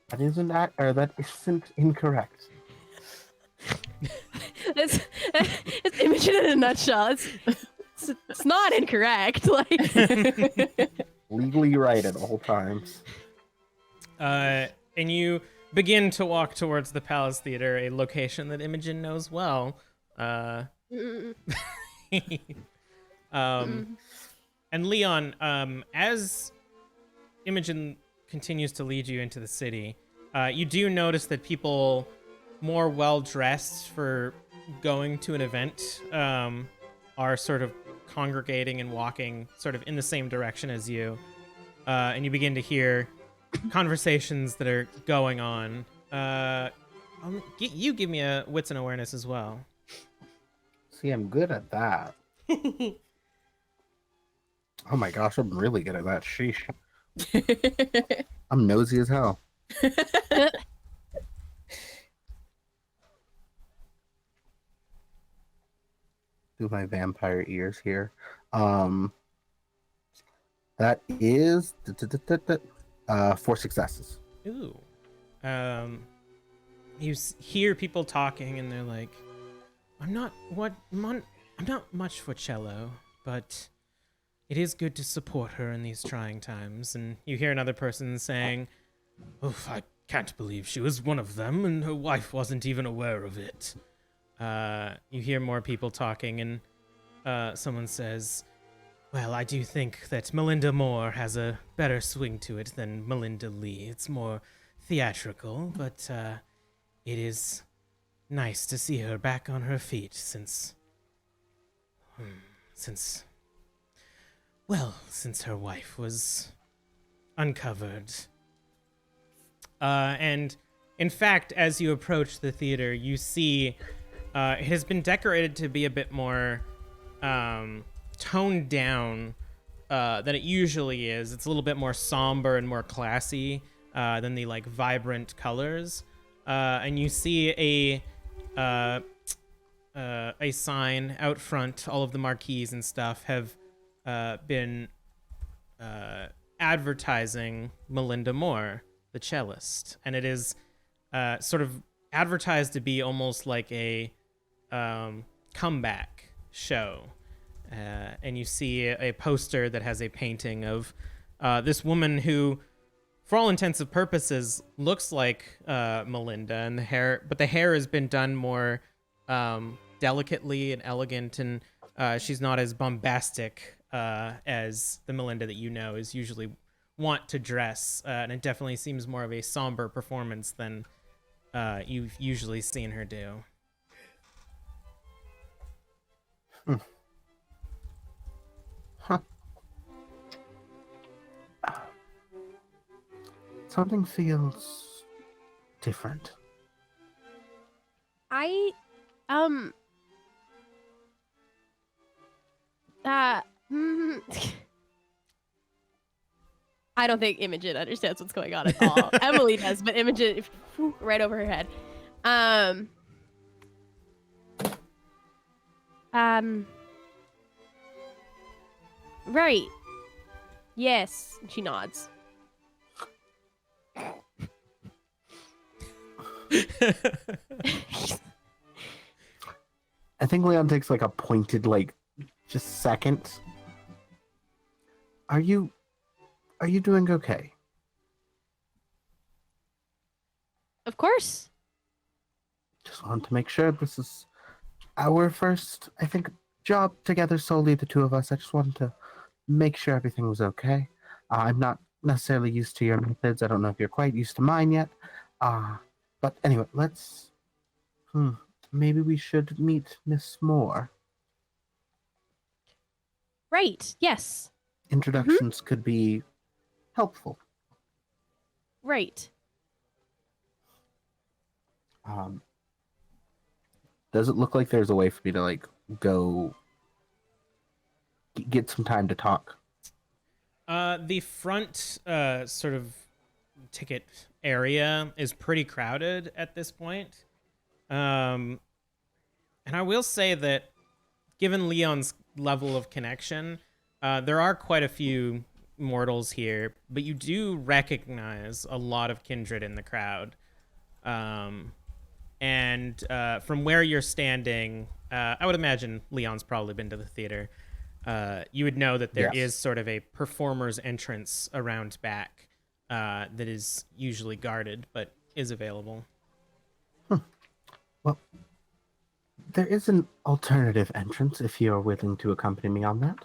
[SPEAKER 5] That isn't incorrect.
[SPEAKER 3] It's Imogen in a nutshell. It's not incorrect. Like
[SPEAKER 5] Legally right at all times.
[SPEAKER 1] And you begin to walk towards the Palace Theater, a location that Imogen knows well. And Leon, as Imogen continues to lead you into the city, you do notice that people more well-dressed for going to an event are sort of congregating and walking sort of in the same direction as you. And you begin to hear conversations that are going on. You give me a wits and awareness as well.
[SPEAKER 5] See, I'm good at that. Oh my gosh, I'm really good at that. Sheesh. I'm nosy as hell. Do my vampire ears here. That is 4 successes.
[SPEAKER 1] Ooh. You hear people talking, and they're like, I'm not much for cello, but it is good to support her in these trying times. And you hear another person saying, "Oof, I can't believe she was one of them, and her wife wasn't even aware of it." You hear more people talking, and someone says, "Well, I do think that Melinda Moore has a better swing to it than Melinda Lee. It's more theatrical, but it is nice to see her back on her feet since her wife was uncovered." And in fact, as you approach the theater, you see it has been decorated to be a bit more toned down than it usually is. It's a little bit more somber and more classy than the like vibrant colors. And you see a sign out front. All of the marquees and stuff have been advertising Melinda Moore, the cellist, and it is sort of advertised to be almost like a comeback show. And you see a poster that has a painting of this woman who, for all intents and purposes, looks like Melinda, and the hair has been done more delicately and elegant, and she's not as bombastic as the Melinda that you know is usually want to dress, and it definitely seems more of a somber performance than you've usually seen her do.
[SPEAKER 5] Huh. Something feels different.
[SPEAKER 3] I I don't think Imogen understands what's going on at all. Emily does, but Imogen, right over her head. Right. Yes. She nods.
[SPEAKER 5] I think Leon takes like a pointed, like, just second. Are you doing okay?
[SPEAKER 3] Of course.
[SPEAKER 5] Just wanted to make sure this is our first, I think, job together, solely the two of us. I just wanted to make sure everything was okay. I'm not necessarily used to your methods. I don't know if you're quite used to mine yet. But anyway, let's... maybe we should meet Miss Moore.
[SPEAKER 3] Right. Yes.
[SPEAKER 5] Introductions could be helpful.
[SPEAKER 3] Right.
[SPEAKER 5] Does it look like there's a way for me to, like, go get some time to talk?
[SPEAKER 1] The front sort of ticket area is pretty crowded at this point. And I will say that given Leon's level of connection, there are quite a few mortals here, but you do recognize a lot of kindred in the crowd. And from where you're standing, I would imagine Leon's probably been to the theater. You would know that there is sort of a performer's entrance around back that is usually guarded, but is available.
[SPEAKER 5] Well, there is an alternative entrance if you're willing to accompany me on that.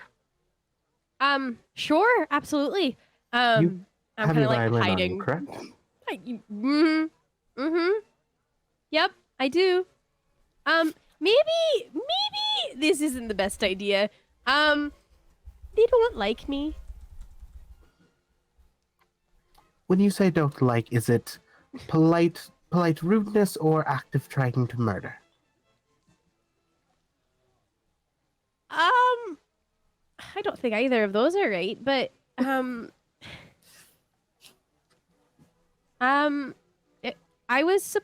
[SPEAKER 3] Sure, absolutely. I'm
[SPEAKER 5] have
[SPEAKER 3] kind
[SPEAKER 5] your
[SPEAKER 3] of like
[SPEAKER 5] violin
[SPEAKER 3] hiding.
[SPEAKER 5] on you, correct?
[SPEAKER 3] Yep, I do. Maybe this isn't the best idea. They don't like me.
[SPEAKER 5] When you say don't like, is it polite rudeness or active trying to murder?
[SPEAKER 3] I don't think either of those are right, but I was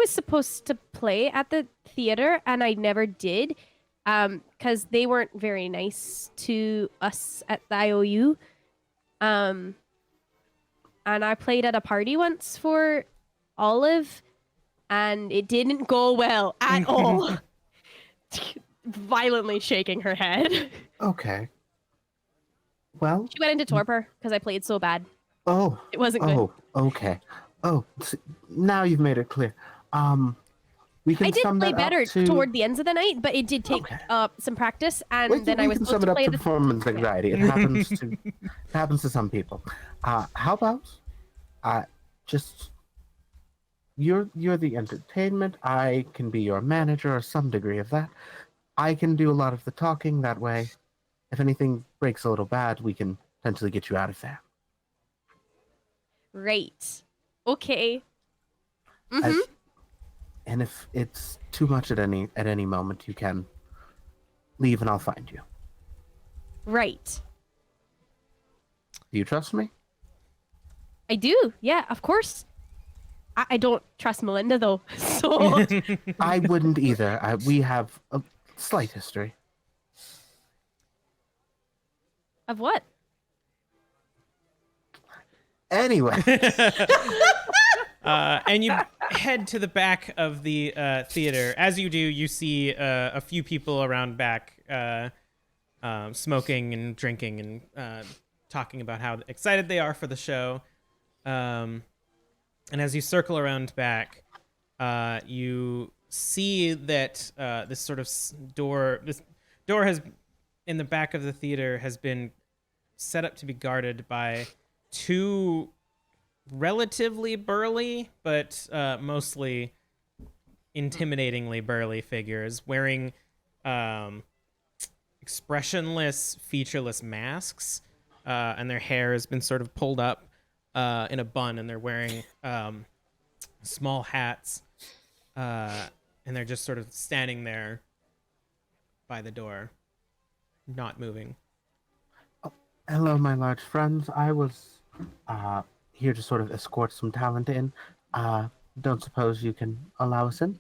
[SPEAKER 3] supposed to play at the theater and I never did, because they weren't very nice to us at the IOU. And I played at a party once for Olive, and it didn't go well at all. Violently shaking her head.
[SPEAKER 5] Okay. Well.
[SPEAKER 3] She went into torpor because I played so bad.
[SPEAKER 5] Oh.
[SPEAKER 3] It wasn't good.
[SPEAKER 5] Oh. Okay. Oh. Now you've made it clear. We can
[SPEAKER 3] I did
[SPEAKER 5] sum
[SPEAKER 3] play
[SPEAKER 5] that
[SPEAKER 3] better
[SPEAKER 5] up to...
[SPEAKER 3] toward the ends of the night, but it did take some practice, and then I was
[SPEAKER 5] we can
[SPEAKER 3] supposed
[SPEAKER 5] sum it
[SPEAKER 3] to
[SPEAKER 5] up
[SPEAKER 3] play
[SPEAKER 5] to
[SPEAKER 3] the
[SPEAKER 5] performance anxiety. It happens to some people. How about just you're the entertainment. I can be your manager or some degree of that. I can do a lot of the talking. That way, if anything breaks a little bad, we can potentially get you out of there.
[SPEAKER 3] Right. Okay.
[SPEAKER 5] And if it's too much at any moment, you can leave and I'll find you.
[SPEAKER 3] Right.
[SPEAKER 5] Do you trust me?
[SPEAKER 3] I do. Yeah, of course. I don't trust Melinda though. So
[SPEAKER 5] I wouldn't either. We have a slight history.
[SPEAKER 3] of what?
[SPEAKER 5] Anyway.
[SPEAKER 1] And you head to the back of the theater. As you do, you see a few people around back smoking and drinking and talking about how excited they are for the show. And as you circle around back, you see that this sort of door has, in the back of the theater, has been set up to be guarded by two relatively burly, but mostly intimidatingly burly figures wearing expressionless, featureless masks, and their hair has been sort of pulled up in a bun, and they're wearing small hats, and they're just sort of standing there by the door, not moving.
[SPEAKER 5] Oh, hello, my large friends. I was here to sort of escort some talent in. Don't suppose you can allow us in?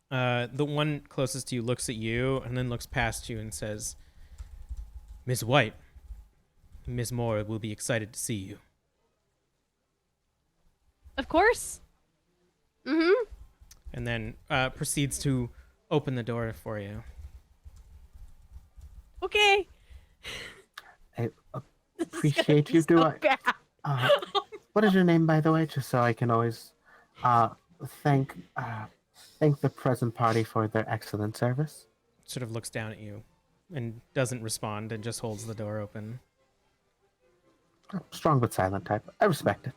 [SPEAKER 1] The one closest to you looks at you and then looks past you and says, "Miss White, Miss Moore will be excited to see you."
[SPEAKER 3] Of course.
[SPEAKER 1] And then proceeds to open the door for you.
[SPEAKER 3] Okay.
[SPEAKER 5] I appreciate you. Do I? What is your name, by the way? Just so I can always thank the present party for their excellent service.
[SPEAKER 1] Sort of looks down at you and doesn't respond and just holds the door open.
[SPEAKER 5] Strong but silent type. I respect it.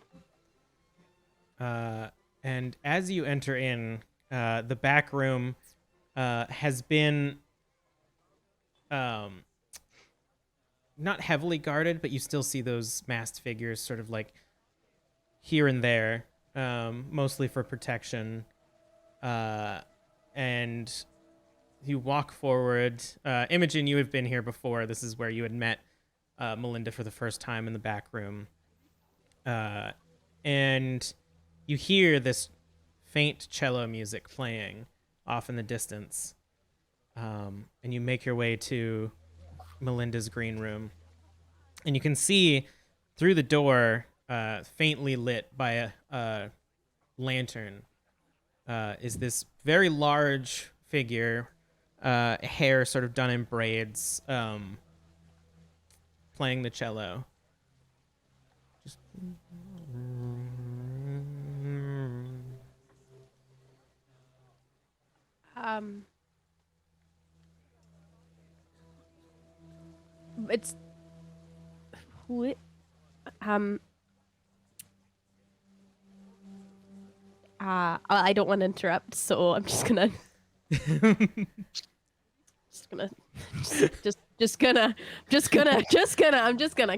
[SPEAKER 1] And as you enter in, the back room has been not heavily guarded, but you still see those masked figures sort of like here and there, mostly for protection. And you walk forward. Imogen, you have been here before. This is where you had met Melinda for the first time in the back room. And you hear this faint cello music playing off in the distance. And you make your way to Melinda's green room. And you can see through the door, faintly lit by a lantern, is this very large figure, hair sort of done in braids, playing the cello. Just...
[SPEAKER 3] It's what? I don't want to interrupt, so I'm just gonna,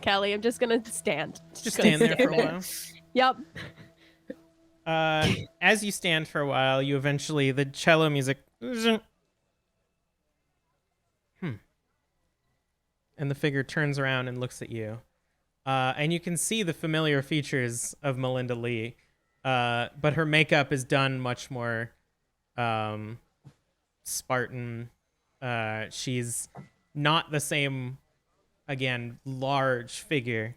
[SPEAKER 3] Kelly. I'm just gonna stand.
[SPEAKER 1] Just stand there for a while.
[SPEAKER 3] Yep.
[SPEAKER 1] As you stand for a while, you eventually, the cello music And the figure turns around and looks at you. And you can see the familiar features of Melinda Lee. But her makeup is done much more Spartan. She's not the same, again, large figure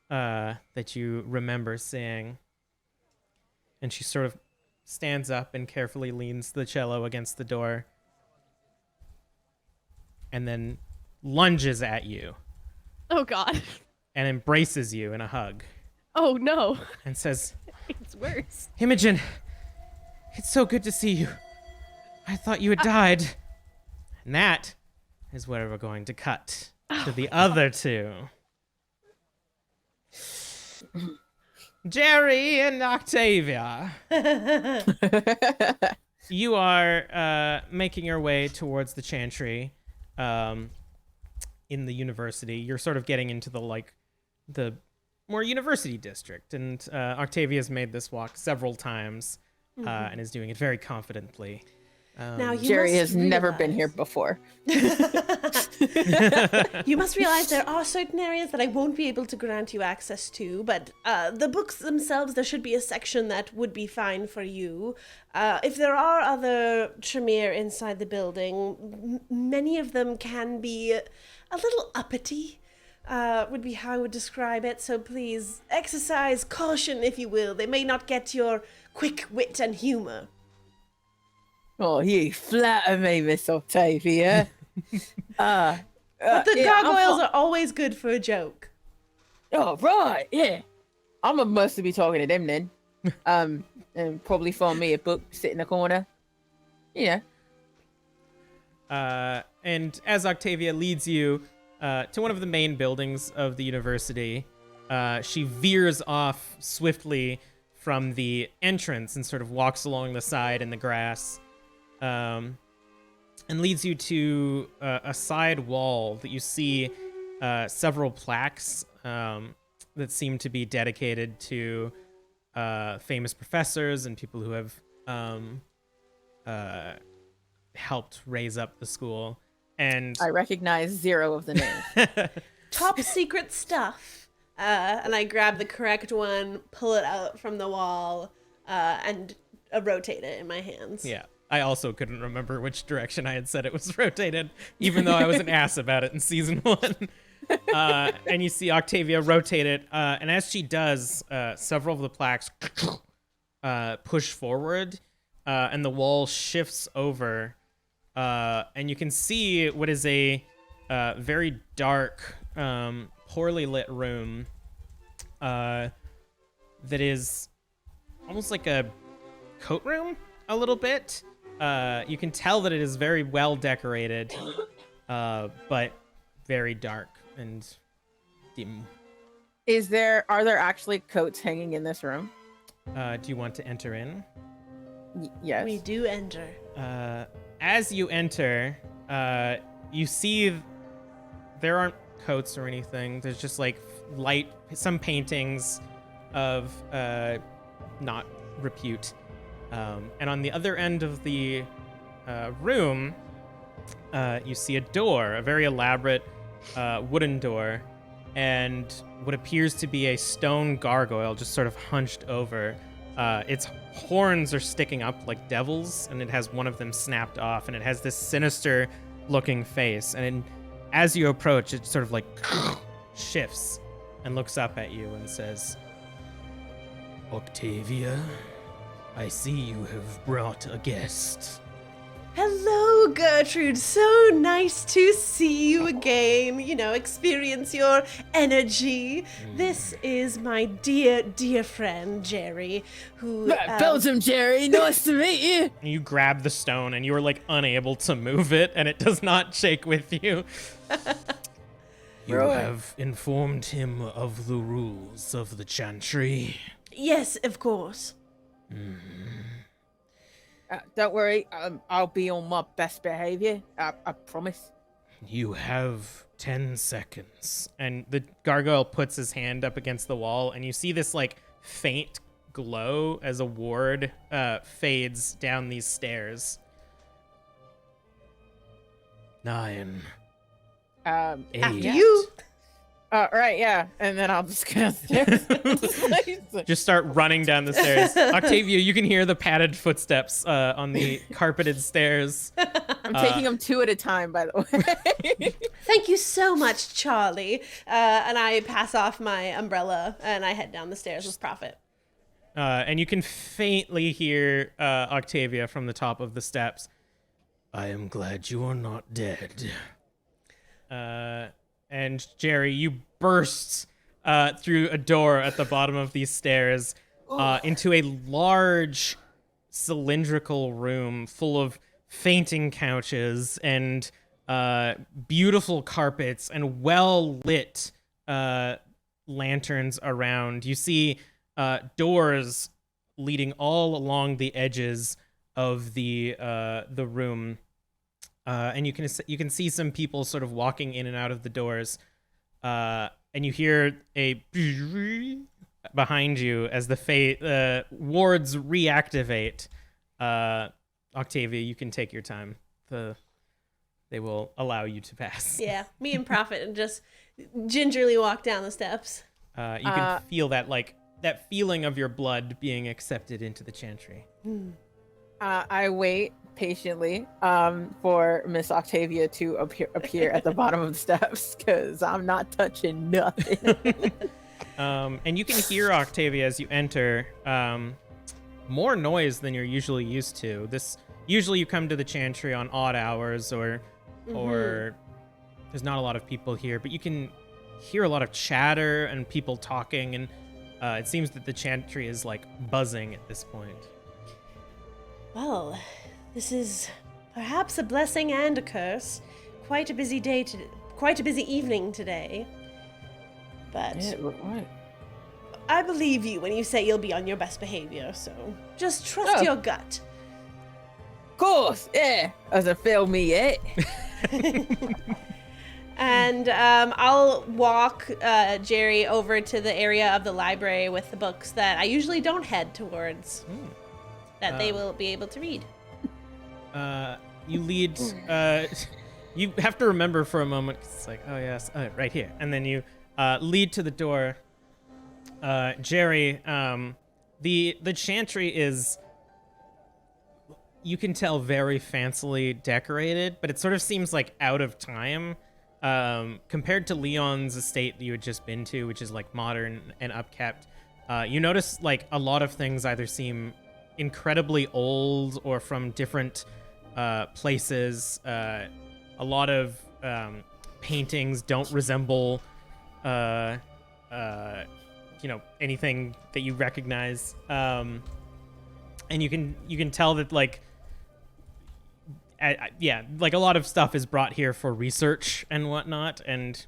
[SPEAKER 1] that you remember seeing. And she sort of stands up and carefully leans the cello against the door. And then lunges at you.
[SPEAKER 3] Oh, God.
[SPEAKER 1] And embraces you in a hug.
[SPEAKER 3] Oh, no.
[SPEAKER 1] And says,
[SPEAKER 3] It's worse.
[SPEAKER 1] Imogen, it's so good to see you. I thought you had died. And that is where we're going to cut to the other two. Jerry and Octavia. You are making your way towards the chantry in the university. You're sort of getting into the more university district, and Octavia's made this walk several times and is doing it very confidently.
[SPEAKER 2] Now, you
[SPEAKER 4] Jerry
[SPEAKER 2] must
[SPEAKER 4] has never been
[SPEAKER 2] realize-
[SPEAKER 4] here before.
[SPEAKER 2] You must realize there are certain areas that I won't be able to grant you access to, but the books themselves, there should be a section that would be fine for you. If there are other Tremere inside the building, many of them can be a little uppity, would be how I would describe it. So please exercise caution, if you will. They may not get your quick wit and humor.
[SPEAKER 4] Oh, you flatter me, Miss Octavia.
[SPEAKER 2] But the gargoyles are always good for a joke.
[SPEAKER 4] Oh, right, yeah. I'm mostly be talking to them then. And probably find me a book, sit in the corner. You know.
[SPEAKER 1] And as Octavia leads you to one of the main buildings of the university, she veers off swiftly from the entrance and sort of walks along the side in the grass, and leads you to a side wall that you see several plaques that seem to be dedicated to famous professors and people who have helped raise up the school. And
[SPEAKER 4] I recognize 0 of the names.
[SPEAKER 2] Top secret stuff. And I grab the correct one, pull it out from the wall, and rotate it in my hands.
[SPEAKER 1] yeah, I also couldn't remember which direction I had said it was rotated, even though I was an ass about it in season 1. And you see Octavia rotate it, and as she does, several of the plaques push forward, and the wall shifts over, and you can see what is a very dark, poorly lit room that is almost like a coat room a little bit. You can tell that it is very well decorated, but very dark and dim.
[SPEAKER 4] Are there actually coats hanging in this room?
[SPEAKER 1] Do you want to enter in?
[SPEAKER 4] Yes.
[SPEAKER 2] We do enter.
[SPEAKER 1] As you enter, you see there aren't coats or anything. There's just like some paintings of not repute. And on the other end of the room, you see a door, a very elaborate wooden door, and what appears to be a stone gargoyle just sort of hunched over. Its horns are sticking up like devils, and it has one of them snapped off, and it has this sinister looking face. And as you approach, it sort of like shifts and looks up at you and says, Octavia, I see you have brought a guest.
[SPEAKER 2] Hello, Gertrude. So nice to see you again. Experience your energy. This is my dear, dear friend, Jerry, who...
[SPEAKER 4] Belgium, Jerry. Nice to meet you.
[SPEAKER 1] And you grab the stone, and you are like unable to move it, and it does not shake with you. You have informed him of the rules of the chantry.
[SPEAKER 2] Yes, of course.
[SPEAKER 4] Don't worry. I'll be on my best behavior. I promise.
[SPEAKER 1] You have 10 seconds. And the gargoyle puts his hand up against the wall, and you see this like faint glow as a ward fades down these stairs. 9,
[SPEAKER 2] After
[SPEAKER 1] Yes.
[SPEAKER 2] you.
[SPEAKER 4] Right, yeah. And then I'll just go upstairs.
[SPEAKER 1] Just start running down the stairs. Octavia, you can hear the padded footsteps on the carpeted stairs.
[SPEAKER 4] I'm taking them 2 at a time, by the way.
[SPEAKER 2] Thank you so much, Charlie. And I pass off my umbrella and I head down the stairs with Prophet.
[SPEAKER 1] And you can faintly hear Octavia from the top of the steps. I am glad you are not dead. And Jerry, you burst through a door at the bottom of these stairs into a large cylindrical room full of fainting couches and beautiful carpets and well-lit lanterns around. You see doors leading all along the edges of the room. And you can see some people sort of walking in and out of the doors, and you hear a behind you as the wards reactivate. Octavia, you can take your time. They will allow you to pass.
[SPEAKER 2] Yeah, me and Prophet and just gingerly walk down the steps.
[SPEAKER 1] You can feel that feeling of your blood being accepted into the chantry.
[SPEAKER 4] I wait patiently for Miss Octavia to appear at the bottom of the steps because I'm not touching nothing.
[SPEAKER 1] And you can hear Octavia as you enter. More noise than you're usually used to. Usually you come to the chantry on odd hours or there's not a lot of people here, but you can hear a lot of chatter and people talking, and it seems that the chantry is like buzzing at this point.
[SPEAKER 2] Well, this is perhaps a blessing and a curse. Quite a busy evening today. But
[SPEAKER 4] What?
[SPEAKER 2] I believe you when you say you'll be on your best behavior, so just trust your gut.
[SPEAKER 4] Of course, yeah. Doesn't fail me yet.
[SPEAKER 2] And I'll walk Jerry over to the area of the library with the books that I usually don't head towards, that they will be able to read.
[SPEAKER 1] You lead. You have to remember for a moment. 'Cause it's like, oh yes, right here, and then you lead to the door. Jerry, the chantry is, you can tell, very fancily decorated, but it sort of seems like out of time compared to Leon's estate that you had just been to, which is like modern and upkept. You notice like a lot of things either seem incredibly old or from different places. A lot of paintings don't resemble anything that you recognize, and you can tell that like like a lot of stuff is brought here for research and whatnot, and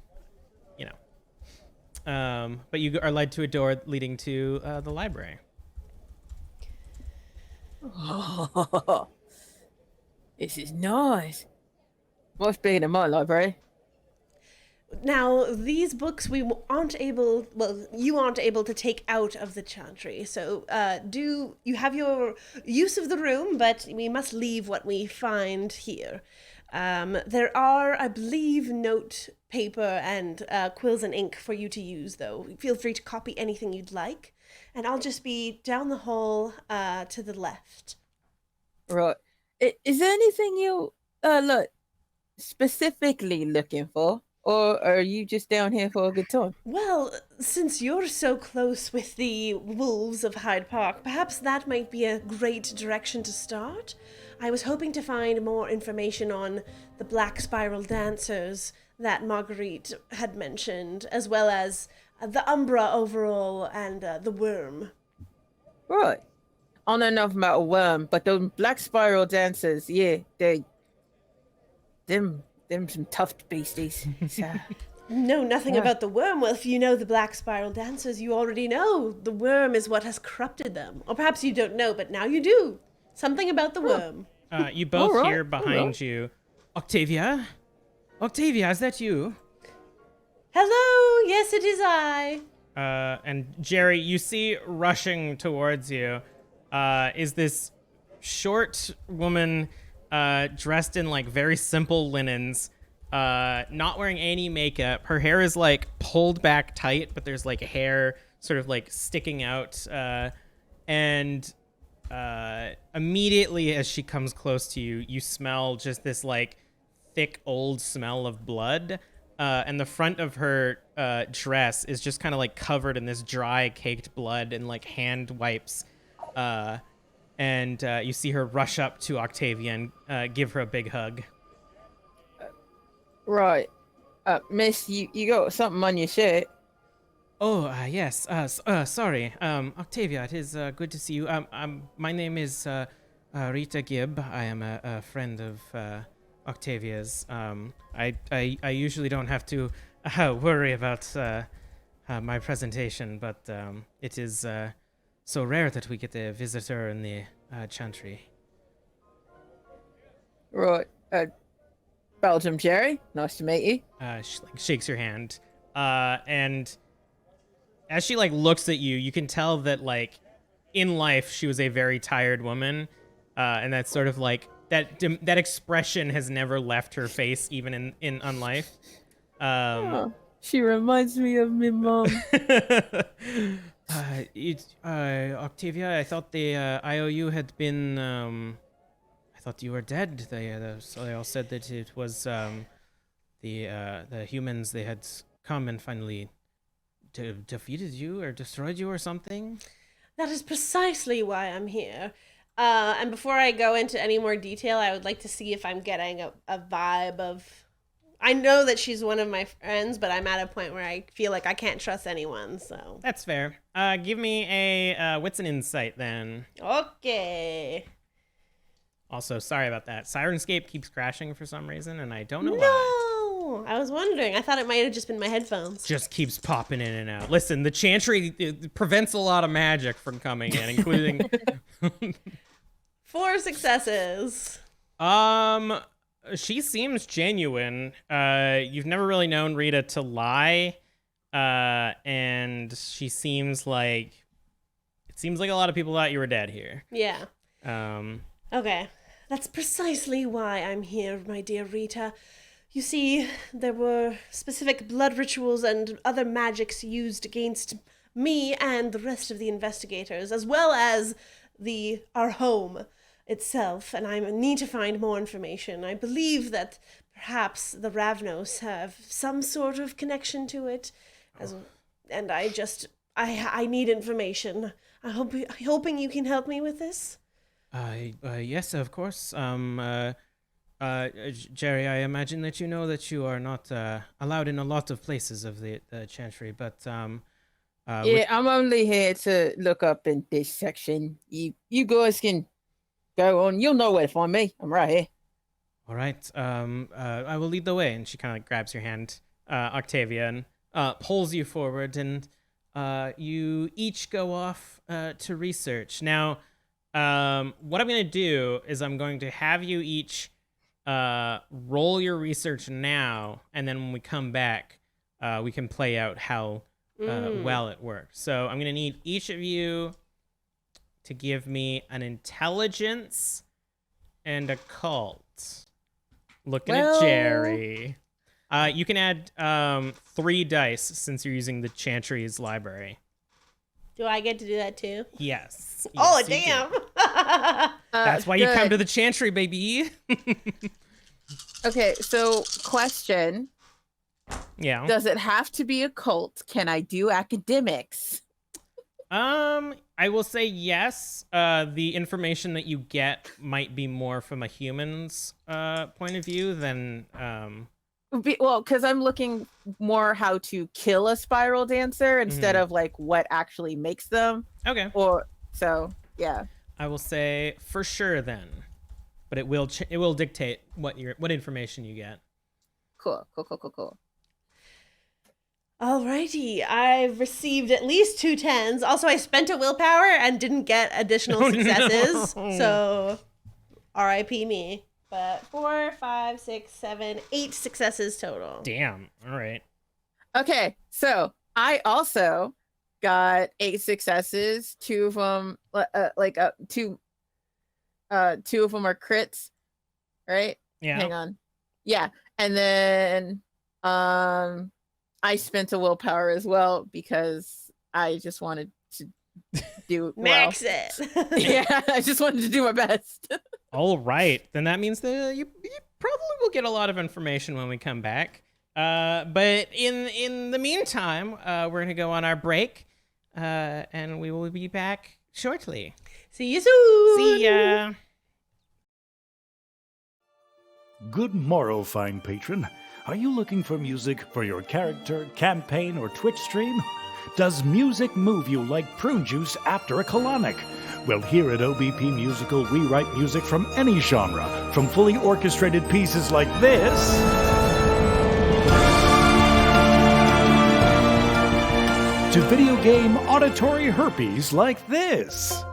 [SPEAKER 1] but you are led to a door leading to the library.
[SPEAKER 4] Oh, this is nice. Much bigger than my library.
[SPEAKER 2] Now, these books you aren't able to take out of the chantry. So, you have your use of the room, but we must leave what we find here. There are, I believe, note paper and quills and ink for you to use, though. Feel free to copy anything you'd like. And I'll just be down the hall to the left.
[SPEAKER 4] Right. Is there anything you specifically looking for? Or are you just down here for a good time?
[SPEAKER 2] Well, since you're so close with the wolves of Hyde Park, perhaps that might be a great direction to start. I was hoping to find more information on the Black Spiral Dancers that Marguerite had mentioned, as well as the Umbra overall and the Worm.
[SPEAKER 4] Right. I don't know enough about a worm, but those Black Spiral Dancers, yeah, them some tough beasties. So.
[SPEAKER 2] Know nothing about the Worm. Well, if you know the Black Spiral Dancers, you already know the Worm is what has corrupted them. Or perhaps you don't know, but now you do. Something about the Worm.
[SPEAKER 1] You both hear behind you, Octavia? Octavia, is that you?
[SPEAKER 2] Hello, yes, it is I.
[SPEAKER 1] And Jerry, you see rushing towards you is this short woman dressed in like very simple linens, not wearing any makeup. Her hair is like pulled back tight, but there's like hair sort of like sticking out. And immediately as she comes close to you, you smell just this like thick old smell of blood. And the front of her dress is just kind of like covered in this dry caked blood and like hand wipes. And you see her rush up to Octavia and give her a big hug.
[SPEAKER 4] Right. Miss, you got something on your shirt.
[SPEAKER 1] Oh, yes. Sorry. Octavia, it is good to see you. My name is Rita Gibb. I am a friend of Octavia's. I usually don't have to worry about my presentation, but it is so rare that we get a visitor in the chantry.
[SPEAKER 4] Right. Belgium Jerry, nice to meet you.
[SPEAKER 1] She like, shakes your hand, and as she like looks at you, you can tell that like in life she was a very tired woman, and that's sort of like that expression has never left her face, even in life.
[SPEAKER 4] She reminds me of my mom.
[SPEAKER 1] Octavia, I thought the IOU had been. I thought you were dead. They all said that it was the humans. They had come and finally defeated you or destroyed you or something.
[SPEAKER 2] That is precisely why I'm here. And before I go into any more detail, I would like to see if I'm getting a vibe of... I know that she's one of my friends, but I'm at a point where I feel like I can't trust anyone, so...
[SPEAKER 1] That's fair. Give me a wits and insight then.
[SPEAKER 2] Okay.
[SPEAKER 1] Also, sorry about that. Sirenscape keeps crashing for some reason, and I don't know why.
[SPEAKER 2] No! I was wondering. I thought it might have just been my headphones.
[SPEAKER 1] Just keeps popping in and out. Listen, the chantry prevents a lot of magic from coming in, including...
[SPEAKER 2] 4 successes.
[SPEAKER 1] She seems genuine. You've never really known Rita to lie. And she seems like... It seems like a lot of people thought you were dead here.
[SPEAKER 2] Yeah.
[SPEAKER 1] Okay.
[SPEAKER 2] That's precisely why I'm here, my dear Rita. You see, there were specific blood rituals and other magics used against me and the rest of the investigators, as well as our home itself, and I need to find more information. I believe that perhaps the Ravnos have some sort of connection to it, and I need information. Hoping you can help me with this.
[SPEAKER 1] Yes, of course. Jerry, I imagine that you know that you are not allowed in a lot of places of the chantry, but
[SPEAKER 4] yeah, I'm only here to look up in this section. You guys can go on. You'll know where to find me. I'm right here.
[SPEAKER 1] All right. I will lead the way. And she kind of grabs your hand, Octavia, and pulls you forward, and you each go off to research. Now, what I'm going to do is I'm going to have you each roll your research now, and then when we come back, we can play out how well it works. So I'm going to need each of you to give me an intelligence and occult. Looking at Jerry. You can add 3 dice since you're using the Chantry's library.
[SPEAKER 2] Do I get to do that too?
[SPEAKER 1] Yes.
[SPEAKER 2] Oh,
[SPEAKER 1] you
[SPEAKER 2] damn.
[SPEAKER 1] That's why you come to the Chantry, baby.
[SPEAKER 4] Okay, so question.
[SPEAKER 1] Yeah.
[SPEAKER 4] Does it have to be occult? Can I do academics?
[SPEAKER 1] I will say yes. The information that you get might be more from a human's point of view than
[SPEAKER 4] Well, because I'm looking more how to kill a spiral dancer instead of like what actually makes them.
[SPEAKER 1] Okay.
[SPEAKER 4] Or so yeah.
[SPEAKER 1] I will say for sure then, but it will dictate what information you get.
[SPEAKER 4] Cool.
[SPEAKER 2] Alrighty, I've received at least 2 10s. Also, I spent a willpower and didn't get additional successes.
[SPEAKER 1] No.
[SPEAKER 2] So, R.I.P. me. But 4, 5, 6, 7, 8 successes total.
[SPEAKER 1] Damn. All right.
[SPEAKER 4] Okay, so I also got 8 successes. 2 of them, two of them are crits, right?
[SPEAKER 1] Yeah.
[SPEAKER 4] Hang on. Yeah, And then I spent a willpower as well because I just wanted to do
[SPEAKER 2] Max it.
[SPEAKER 4] Yeah, I just wanted to do my best.
[SPEAKER 1] All right, then that means that you probably will get a lot of information when we come back. But in the meantime, we're gonna go on our break, and we will be back shortly.
[SPEAKER 2] See you soon.
[SPEAKER 1] See ya.
[SPEAKER 7] Good morrow, fine patron. Are you looking for music for your character, campaign, or Twitch stream? Does music move you like prune juice after a colonic? Well, here at OBP Musical, we write music from any genre, from fully orchestrated pieces like this to video game auditory herpes like this.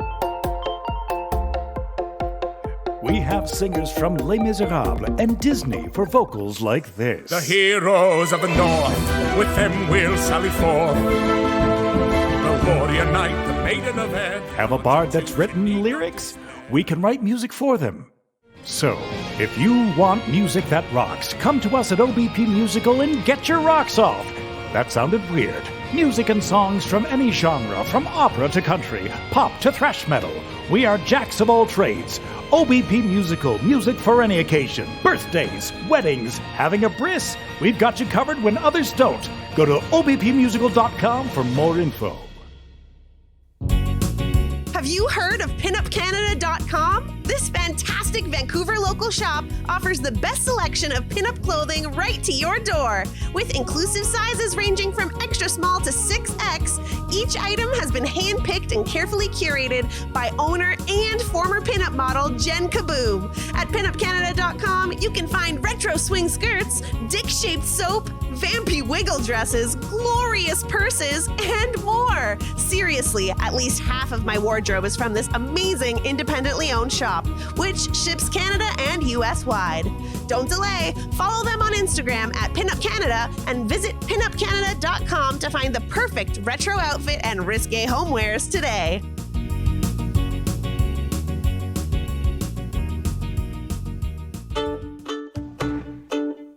[SPEAKER 7] We have singers from Les Miserables and Disney for vocals like this.
[SPEAKER 8] The heroes of the North, with them we'll sally forth. The warrior knight, the maiden of Ed.
[SPEAKER 7] Have a bard that's written lyrics? We can write music for them. So, if you want music that rocks, come to us at OBP Musical and get your rocks off. That sounded weird. Music and songs from any genre, from opera to country, pop to thrash metal. We are jacks of all trades. OBP Musical, music for any occasion. Birthdays, weddings, having a bris. We've got you covered when others don't. Go to obpmusical.com for more info.
[SPEAKER 2] Have you heard of PinUpCanada.com? This fantastic Vancouver local shop offers the best selection of pinup clothing right to your door. With inclusive sizes ranging from extra small to 6X, each item has been handpicked and carefully curated by owner and former pinup model Jen Kaboom. At PinUpCanada.com, you can find retro swing skirts, dick-shaped soap, vampy wiggle dresses, glorious purses, and more. Seriously, at least half of my wardrobe is from this amazing independently owned shop, which ships Canada and US wide. Don't delay. Follow them on Instagram at PinUpCanada and visit PinUpCanada.com to find the perfect retro outfit and risque homewares today.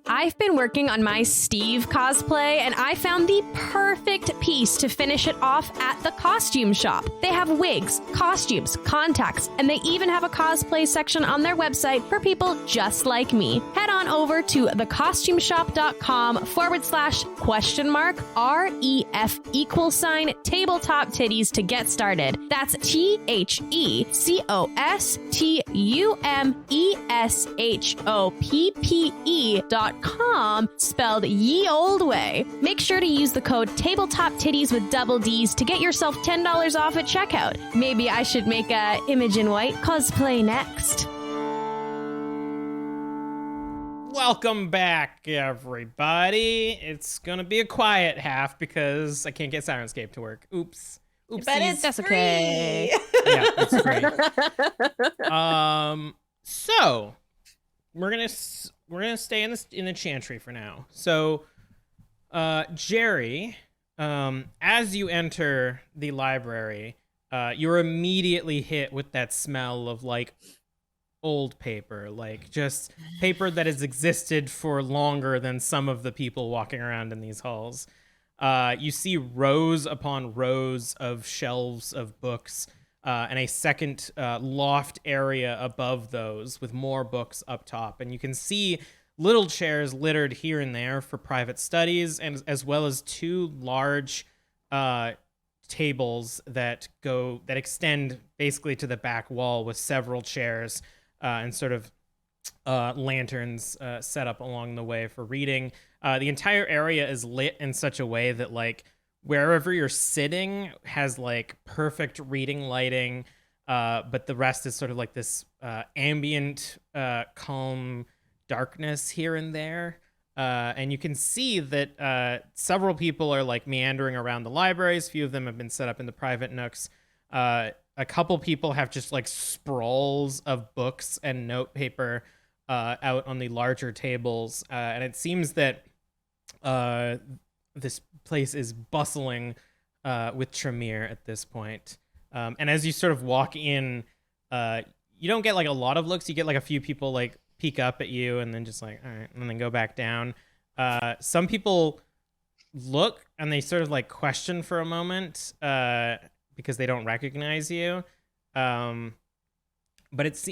[SPEAKER 9] I've been working on my Steve cosplay, and I found the perfect piece to finish it off at the costume shop. They have wigs, costumes, contacts, and they even have a cosplay section on their website for people just like me. Head on over to thecostumeshop.com/?REF tabletop tiddies to get started. That's TheCostumeShop.com, spelled ye old way. Make sure to use the code Tabletop Tiddies with double D's to get yourself $10 off at checkout. Maybe I should make a Imogen White cosplay next.
[SPEAKER 1] Welcome back, everybody. It's gonna be a quiet half because I can't get Sirenscape to work. Oops. Oopsies.
[SPEAKER 2] But it's
[SPEAKER 9] That's
[SPEAKER 2] free.
[SPEAKER 9] okay.
[SPEAKER 1] Yeah, it's great. So we're gonna stay in the chantry for now. So, Jerry, as you enter the library, you're immediately hit with that smell of like old paper, like just paper that has existed for longer than some of the people walking around in these halls. You see rows upon rows of shelves of books, and a second loft area above those with more books up top. And you can see little chairs littered here and there for private studies, and as well as two large tables that extend basically to the back wall with several chairs and sort of lanterns set up along the way for reading. The entire area is lit in such a way that like wherever you're sitting has like perfect reading lighting, but the rest is sort of like this ambient, calm darkness here and there. And you can see that several people are like meandering around the libraries. A few of them have been set up in the private nooks. A couple people have just like sprawls of books and note paper out on the larger tables. And it seems that this place is bustling with Tremere at this point. And as you sort of walk in, you don't get like a lot of looks. You get like a few people like peek up at you and then just like, all right, and then go back down. Some people look and they sort of like question for a moment because they don't recognize you. But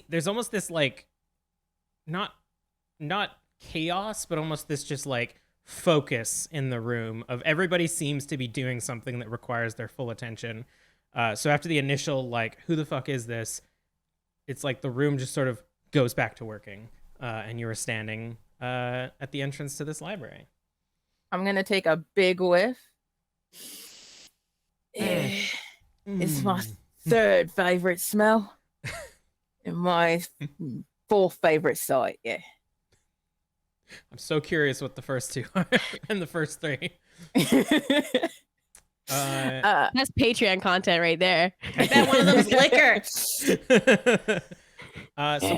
[SPEAKER 1] there's almost this like not chaos, but almost this just like focus in the room of everybody seems to be doing something that requires their full attention. So after the initial like, who the fuck is this? It's like the room just sort of goes back to working, and you are standing at the entrance to this library.
[SPEAKER 4] I'm gonna take a big whiff. It's my third favorite smell, and my fourth favorite sight. Yeah.
[SPEAKER 1] I'm so curious what the first two are and the first three.
[SPEAKER 3] That's Patreon content right there.
[SPEAKER 2] I bet one of them's liquor.
[SPEAKER 1] So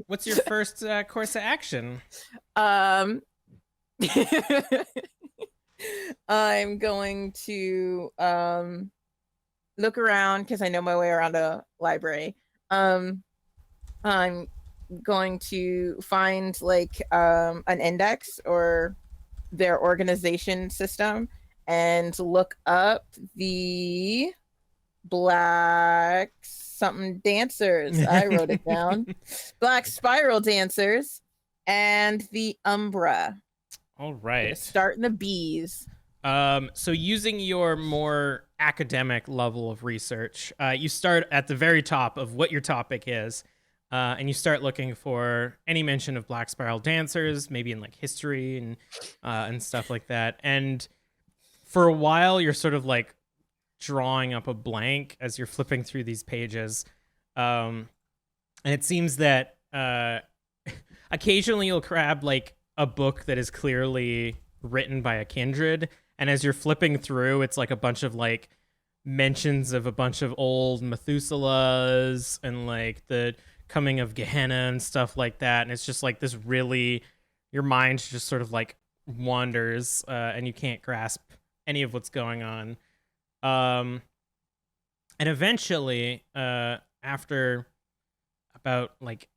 [SPEAKER 1] what's your first course of action?
[SPEAKER 4] I'm going to look around because I know my way around a library. I'm going to find like an index or their organization system and look up the black something dancers. I wrote it down. Black spiral dancers and the Umbra.
[SPEAKER 1] All right.
[SPEAKER 4] Starting the bees.
[SPEAKER 1] So using your more academic level of research, you start at the very top of what your topic is, and you start looking for any mention of black spiral dancers, maybe in like history and stuff like that. And for a while, you're sort of like drawing up a blank as you're flipping through these pages. And it seems that occasionally you'll grab like a book that is clearly written by a kindred, and as you're flipping through, it's like a bunch of like mentions of a bunch of old Methuselahs and like the coming of Gehenna and stuff like that, and it's just like this really, your mind just sort of like wanders, and you can't grasp any of what's going on. And eventually, after about like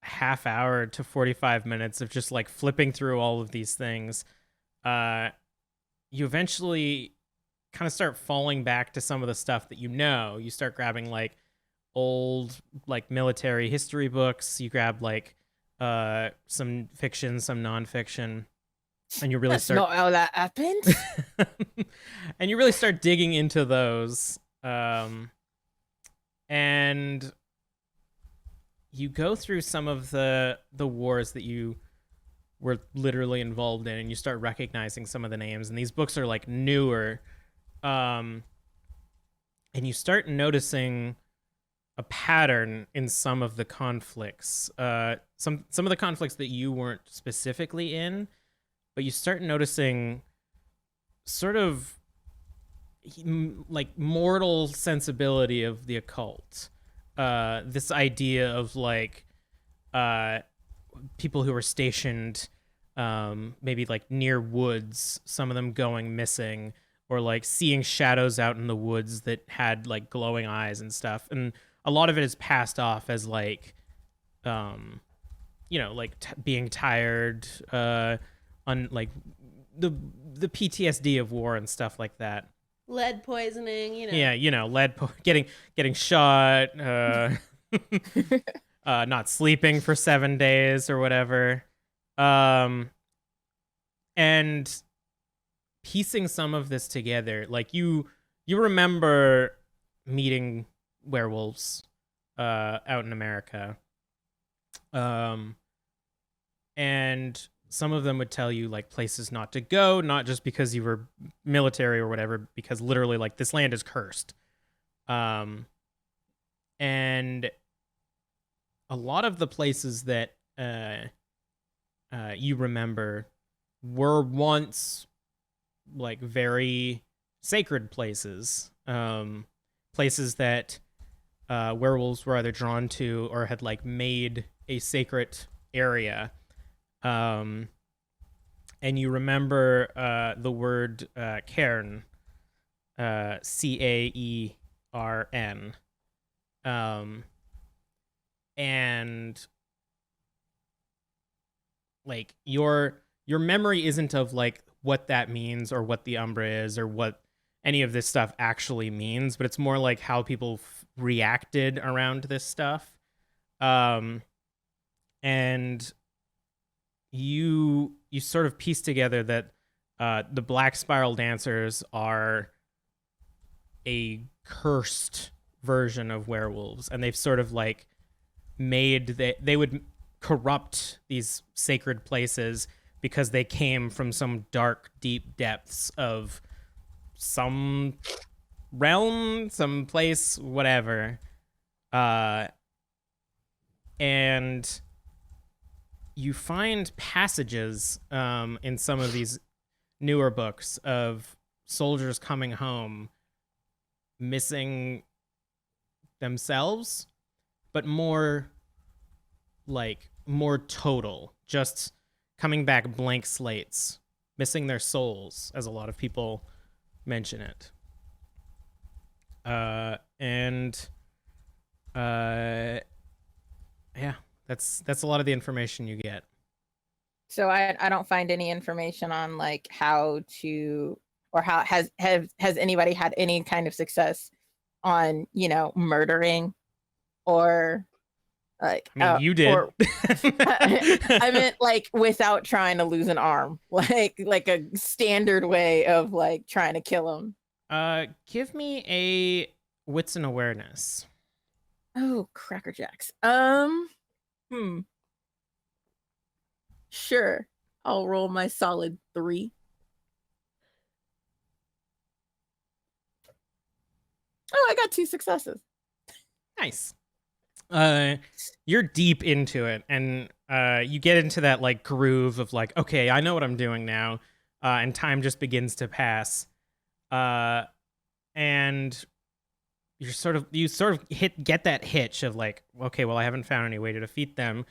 [SPEAKER 1] half hour to 45 minutes of just like flipping through all of these things, you eventually kind of start falling back to some of the stuff that you know. You start grabbing like old like military history books, you grab like some fiction, some nonfiction, and you really
[SPEAKER 4] That's not how that happened.
[SPEAKER 1] and you really start digging into those, and you go through some of the wars that you were literally involved in, and you start recognizing some of the names, and these books are like newer, and you start noticing a pattern in some of the conflicts, some of the conflicts that you weren't specifically in, but you start noticing sort of like mortal sensibility of the occult. This idea of like people who were stationed maybe like near woods, some of them going missing, or like seeing shadows out in the woods that had like glowing eyes and stuff. And a lot of it is passed off as like, like being tired, on like the PTSD of war and stuff like that.
[SPEAKER 2] Lead poisoning,
[SPEAKER 1] Yeah, getting shot, not sleeping for 7 days or whatever, and piecing some of this together. Like you remember meeting werewolves out in America, and some of them would tell you like places not to go, not just because you were military or whatever, because literally like this land is cursed. And a lot of the places that you remember were once like very sacred places, places that werewolves were either drawn to or had like made a sacred area. And you remember the word cairn, Caern, and like your memory isn't of like what that means or what the Umbra is or what any of this stuff actually means, but it's more like how people reacted around this stuff. And you sort of piece together that the Black Spiral Dancers are a cursed version of werewolves, and they've sort of like they would corrupt these sacred places because they came from some dark, deep depths of some realm, some place, whatever. And you find passages in some of these newer books of soldiers coming home missing themselves, but more total, just coming back blank slates, missing their souls, as a lot of people mention it. Yeah, that's a lot of the information you get.
[SPEAKER 4] So I don't find any information on like how to, or how has anybody had any kind of success on, you know, murdering or like,
[SPEAKER 1] I mean, you did.
[SPEAKER 4] I meant like without trying to lose an arm, like a standard way of like trying to kill him.
[SPEAKER 1] Give me a wits and awareness.
[SPEAKER 4] Oh, Cracker Jacks. Sure. I'll roll my solid 3. Oh, I got 2 successes.
[SPEAKER 1] Nice. You're deep into it, and you get into that like groove of like, okay, I know what I'm doing now, and time just begins to pass, and you sort of get that hitch of like, okay, well, I haven't found any way to defeat them,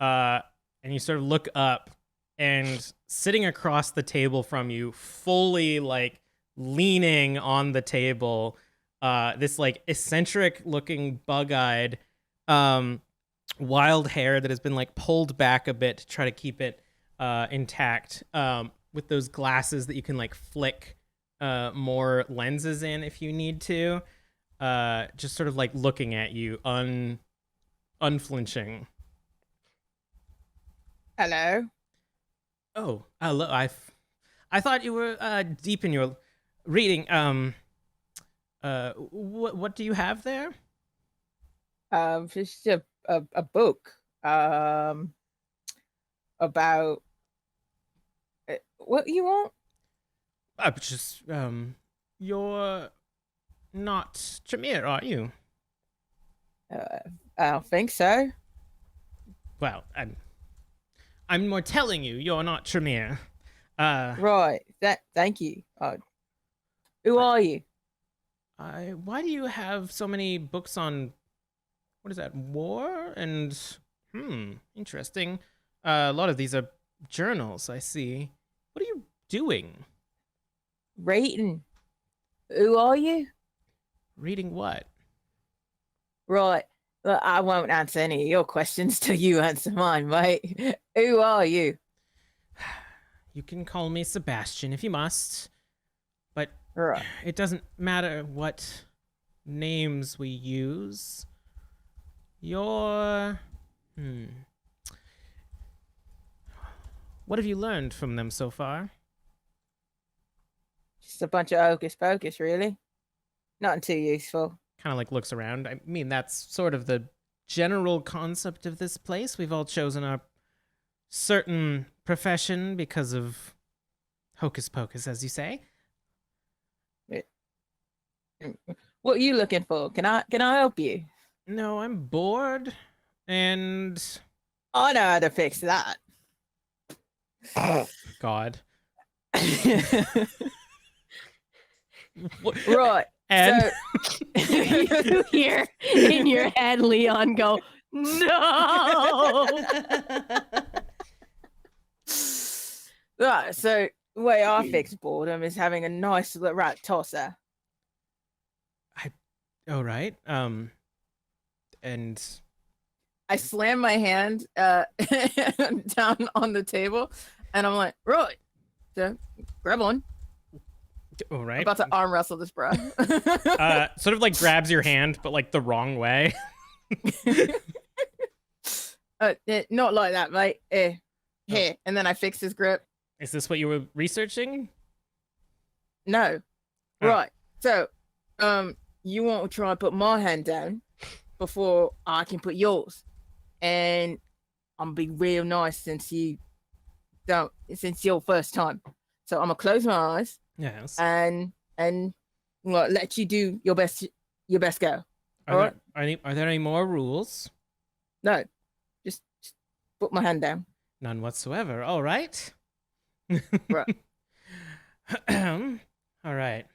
[SPEAKER 1] and you sort of look up, and sitting across the table from you, fully like leaning on the table, this like eccentric looking bug-eyed wild hair that has been like pulled back a bit to try to keep it intact, with those glasses that you can like flick more lenses in if you need to, just sort of like looking at you unflinching.
[SPEAKER 4] Hello.
[SPEAKER 1] Oh, hello. I thought you were deep in your reading. What do you have there?
[SPEAKER 4] Just a book. About what you want?
[SPEAKER 1] Just you're not Tremere, are you?
[SPEAKER 4] I don't think so.
[SPEAKER 1] Well, I'm more telling you, you're not Tremere.
[SPEAKER 4] Right. Thank you. Who are you?
[SPEAKER 1] Why do you have so many books on, what is that, war? And, interesting. A lot of these are journals, I see. What are you doing?
[SPEAKER 4] Reading. Who are you?
[SPEAKER 1] Reading what?
[SPEAKER 4] Right. Well, I won't answer any of your questions till you answer mine, mate. Who are you?
[SPEAKER 1] You can call me Sebastian if you must, but
[SPEAKER 4] right.
[SPEAKER 1] It doesn't matter what names we use. You're... What have you learned from them so far?
[SPEAKER 4] Just a bunch of hocus pocus, really. Nothing too useful.
[SPEAKER 1] Kind of like looks around. I mean, that's sort of the general concept of this place. We've all chosen a certain profession because of hocus pocus, as you say.
[SPEAKER 4] What are you looking for? Can I help you?
[SPEAKER 1] No, I'm bored, and
[SPEAKER 4] I know how to fix that.
[SPEAKER 1] God.
[SPEAKER 4] Right.
[SPEAKER 1] And
[SPEAKER 3] You hear in your head Leon go, no.
[SPEAKER 4] Right, so the way I fix boredom is having a nice little rat tosser.
[SPEAKER 1] All right. And
[SPEAKER 4] I slam my hand down on the table, and I'm like, right, so grab on.
[SPEAKER 1] All right.
[SPEAKER 4] I'm about to arm wrestle this bro.
[SPEAKER 1] Sort of like grabs your hand, but like the wrong way.
[SPEAKER 4] Not like that, mate. Here, and then I fix his grip.
[SPEAKER 1] Is this what you were researching?
[SPEAKER 4] No,
[SPEAKER 1] Oh.
[SPEAKER 4] right. So, you want to try and put my hand down before I can put yours, and I'm gonna be real nice since you're first time. So I'm gonna close my eyes
[SPEAKER 1] Yes.
[SPEAKER 4] and well, let you do your best go.
[SPEAKER 1] Are there any more rules?
[SPEAKER 4] No, just put my hand down.
[SPEAKER 1] None whatsoever. All right.
[SPEAKER 4] Right.
[SPEAKER 1] All right.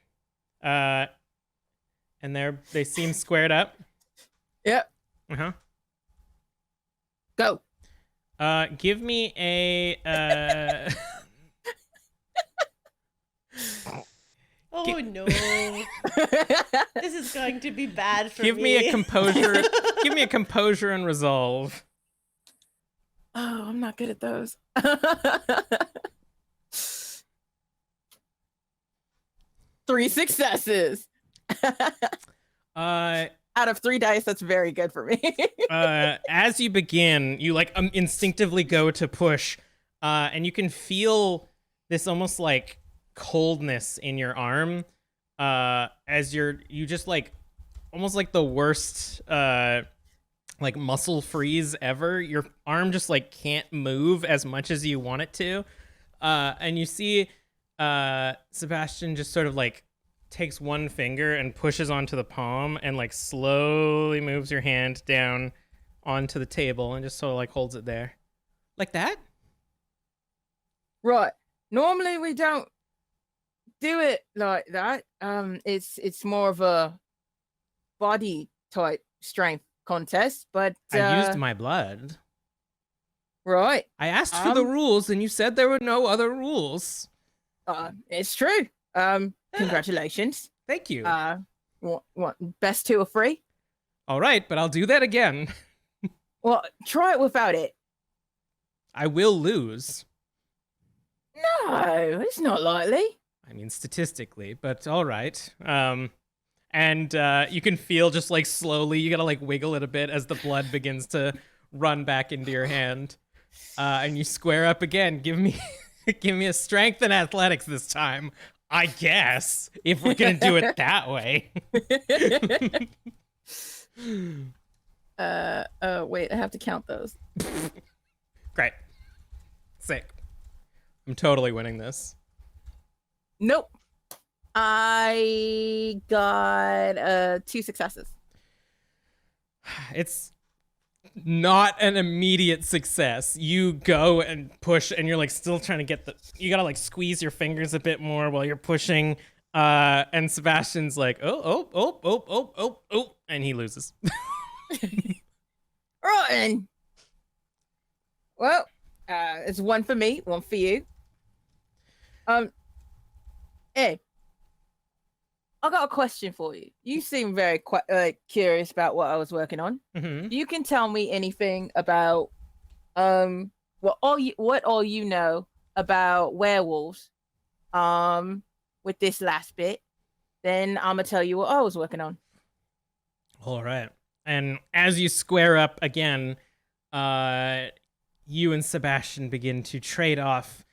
[SPEAKER 1] And they seem squared up.
[SPEAKER 4] Yep.
[SPEAKER 1] Uh-huh.
[SPEAKER 4] Go.
[SPEAKER 1] Give me a
[SPEAKER 2] Oh no. This is going to be bad for
[SPEAKER 1] give me a composure. Give me a composure and resolve.
[SPEAKER 4] Oh, I'm not good at those. 3 successes. Out of 3 dice, that's very good for me.
[SPEAKER 1] As you begin, you like instinctively go to push, and you can feel this almost like coldness in your arm, as you just like almost like the worst like muscle freeze ever. Your arm just like can't move as much as you want it to, and you see Sebastian just sort of like takes one finger and pushes onto the palm and like slowly moves your hand down onto the table and just sort of like holds it there like that.
[SPEAKER 4] Right. Normally we don't do it like that. It's more of a body type strength contest, but
[SPEAKER 1] I used my blood.
[SPEAKER 4] right.
[SPEAKER 1] I asked for the rules and you said there were no other rules.
[SPEAKER 4] It's true. Congratulations.
[SPEAKER 1] Thank you.
[SPEAKER 4] What best 2 or 3?
[SPEAKER 1] All right, but I'll do that again.
[SPEAKER 4] Well, try it without it.
[SPEAKER 1] I will lose.
[SPEAKER 4] No, it's not likely.
[SPEAKER 1] I mean, statistically, but all right. And you can feel just like slowly, you gotta like wiggle it a bit as the blood begins to run back into your hand. And you square up again. Give me a strength and athletics this time, I guess, if we're gonna do it that way.
[SPEAKER 4] Wait, I have to count those.
[SPEAKER 1] Great. Sick. I'm totally winning this.
[SPEAKER 4] Nope. I got 2 successes.
[SPEAKER 1] It's not an immediate success. You go and push and you're like still trying to you gotta like squeeze your fingers a bit more while you're pushing. And Sebastian's like, oh, and he loses.
[SPEAKER 4] Rotten. Well, it's 1 for me, 1 for you. Hey, I got a question for you. You seem very curious about what I was working on.
[SPEAKER 1] Mm-hmm.
[SPEAKER 4] You can tell me anything about what all you know about werewolves with this last bit, then I'm gonna tell you what I was working on.
[SPEAKER 1] All right. And as you square up again, you and Sebastian begin to trade off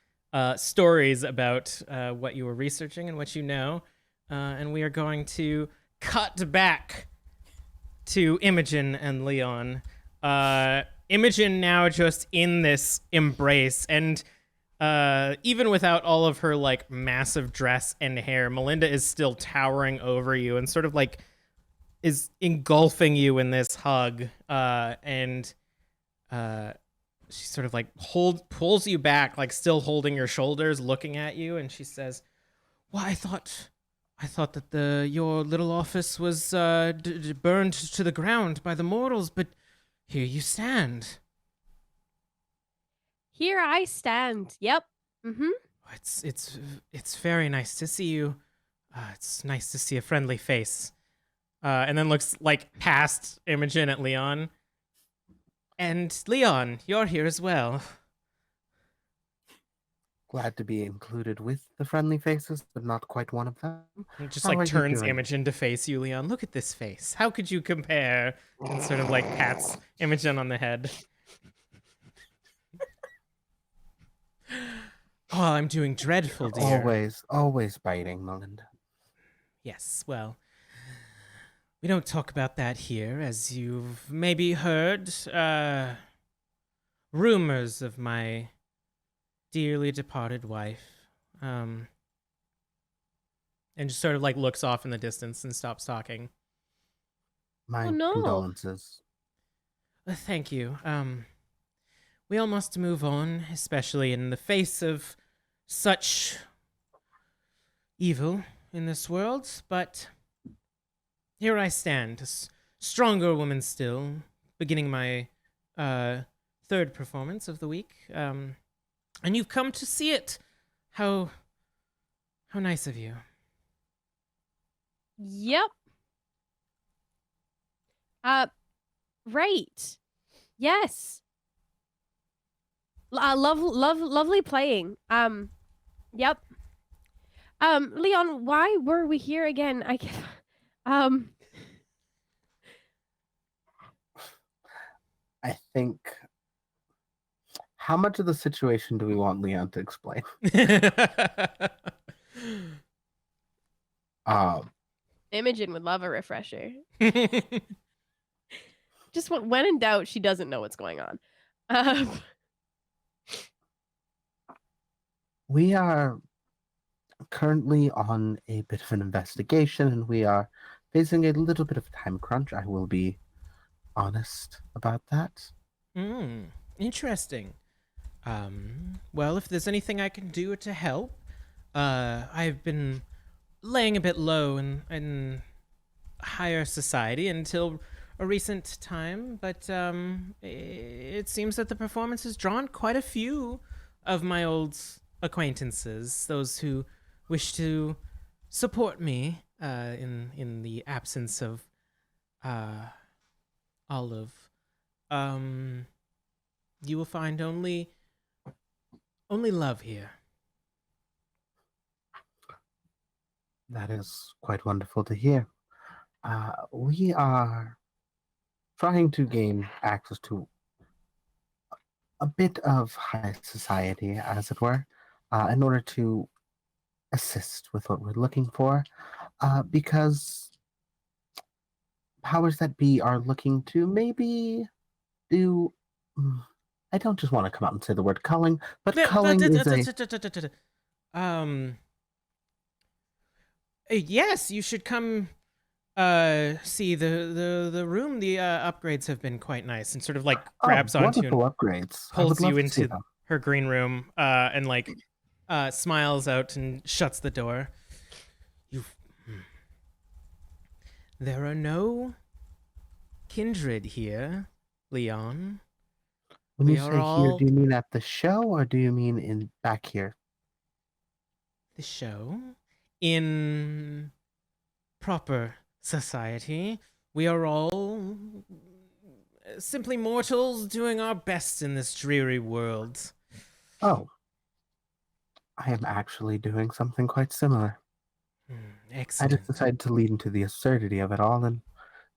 [SPEAKER 1] stories about what you were researching and what you know. And we are going to cut back to Imogen and Leon. Imogen now just in this embrace, and even without all of her like massive dress and hair, Melinda is still towering over you and sort of like is engulfing you in this hug. And she sort of like pulls you back, like still holding your shoulders, looking at you, and she says, "Well, I thought that your little office was burned to the ground by the mortals, but here you stand."
[SPEAKER 3] Here I stand. Yep. Mm-hmm.
[SPEAKER 1] It's very nice to see you. It's nice to see a friendly face. And then looks like past Imogen at Leon. And Leon, you're here as well.
[SPEAKER 5] Glad to be included with the friendly faces, but not quite one of them.
[SPEAKER 1] It just
[SPEAKER 5] How are
[SPEAKER 1] like
[SPEAKER 5] you
[SPEAKER 1] turns
[SPEAKER 5] doing?
[SPEAKER 1] Imogen to face you, Leon. Look at this face. How could you compare? And sort of like pats Imogen on the head. Oh, I'm doing dreadful, dear.
[SPEAKER 5] Always biting, Melinda.
[SPEAKER 1] Yes, well, we don't talk about that here, as you've maybe heard. Rumors of my dearly departed wife. And just sort of like looks off in the distance and stops talking.
[SPEAKER 5] My
[SPEAKER 3] Oh, no.
[SPEAKER 5] condolences.
[SPEAKER 1] Thank you. We all must move on, especially in the face of such evil in this world, but here I stand, a stronger woman still, beginning my third performance of the week. And you've come to see it. How nice of you.
[SPEAKER 3] Yep. Right. Yes. Lovely playing. Yep. Leon, why were we here again?
[SPEAKER 5] I think. How much of the situation do we want Leon to explain?
[SPEAKER 3] Imogen would love a refresher. Just when in doubt, she doesn't know what's going on.
[SPEAKER 5] We are currently on a bit of an investigation, and we are facing a little bit of a time crunch. I will be honest about that.
[SPEAKER 1] Interesting. Well, if there's anything I can do to help, I've been laying a bit low in higher society until a recent time, but it seems that the performance has drawn quite a few of my old acquaintances, those who wish to support me in the absence of Olive. You will find only love here.
[SPEAKER 5] That is quite wonderful to hear. We are trying to gain access to a bit of high society, as it were, in order to assist with what we're looking for, because powers that be are looking to maybe do. I don't just want to come out and say the word culling, but culling is
[SPEAKER 1] yes, you should come see the room. The upgrades have been quite nice, and sort of like grabs onto you and
[SPEAKER 5] upgrades.
[SPEAKER 1] pulls you into her green room and like smiles out and shuts the door. There are no kindred here, Leon.
[SPEAKER 5] When you say here, do you mean at the show, or do you mean in back here?
[SPEAKER 1] The show? In proper society, we are all simply mortals doing our best in this dreary world.
[SPEAKER 5] Oh. I am actually doing something quite similar.
[SPEAKER 1] Excellent.
[SPEAKER 5] I just decided to lead into the absurdity of it all, and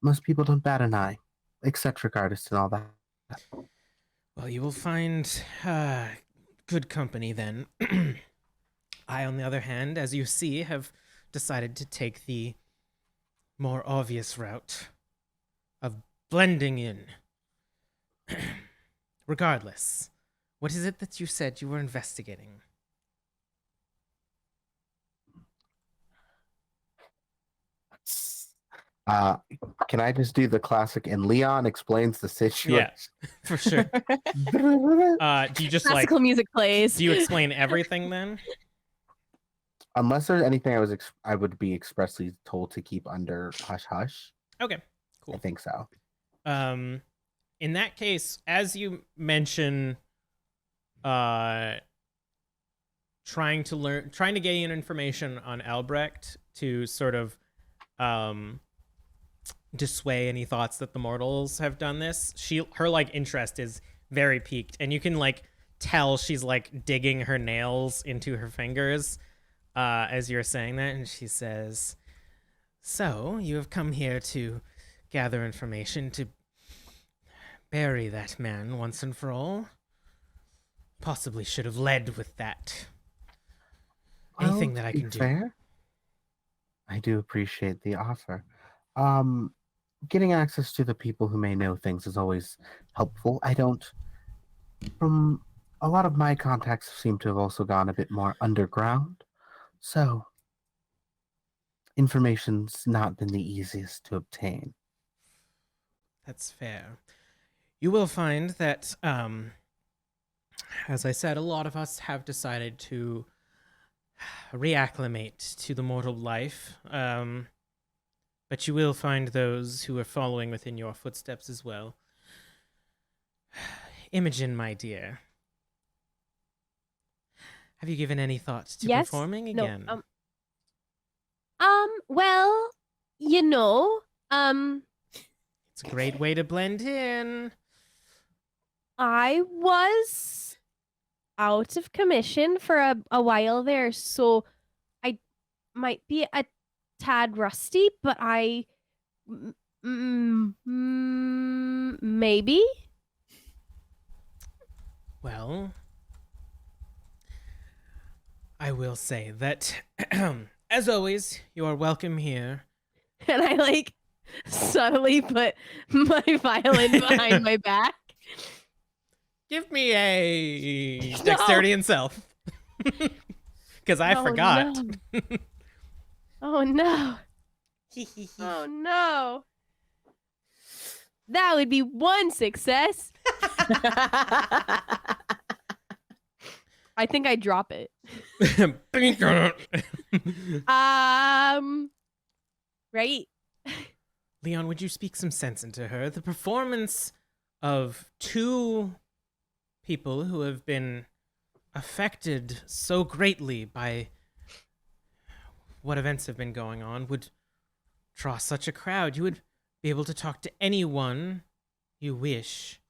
[SPEAKER 5] most people don't bat an eye. Eccentric artists and all that.
[SPEAKER 1] Well, you will find good company then. I, on the other hand, as you see, have decided to take the more obvious route of blending in. Regardless, what is it that you said you were investigating?
[SPEAKER 5] Can I just do the classic and Leon explains the situation?
[SPEAKER 1] Yeah, for sure. Do you just
[SPEAKER 3] classical music plays?
[SPEAKER 1] Do you explain everything then?
[SPEAKER 5] Unless there's anything I would be expressly told to keep under hush hush.
[SPEAKER 1] Okay, cool.
[SPEAKER 5] I think so.
[SPEAKER 1] In that case, as you mention, trying to gain information on Albrecht to sort of dissuade any thoughts that the mortals have done this. Her like interest is very piqued, and you can like tell she's like digging her nails into her fingers as you're saying that, and she says, "So you have come here to gather information to bury that man once and for all? Possibly should have led with that. Anything that I can do."
[SPEAKER 5] Fair? I do appreciate the offer. Getting access to the people who may know things is always helpful. From a lot of my contacts seem to have also gone a bit more underground, so information's not been the easiest to obtain.
[SPEAKER 1] That's fair. You will find that, as I said, a lot of us have decided to reacclimate to the mortal life. But you will find those who are following within your footsteps as well. Imogen, my dear, have you given any thought to performing again?
[SPEAKER 3] No, well,
[SPEAKER 1] it's a great way to blend in.
[SPEAKER 3] I was out of commission for a while there, so I might be a tad rusty, but maybe.
[SPEAKER 1] Well, I will say that, as always, you are welcome here.
[SPEAKER 3] And I like subtly put my violin behind my back.
[SPEAKER 1] Give me a dexterity and self. Because I forgot.
[SPEAKER 3] No. Oh no. Oh no. That would be one success. I think I drop it. Right.
[SPEAKER 1] Leon, would you speak some sense into her? The performance of two people who have been affected so greatly by what events have been going on would draw such a crowd. You would be able to talk to anyone you wish.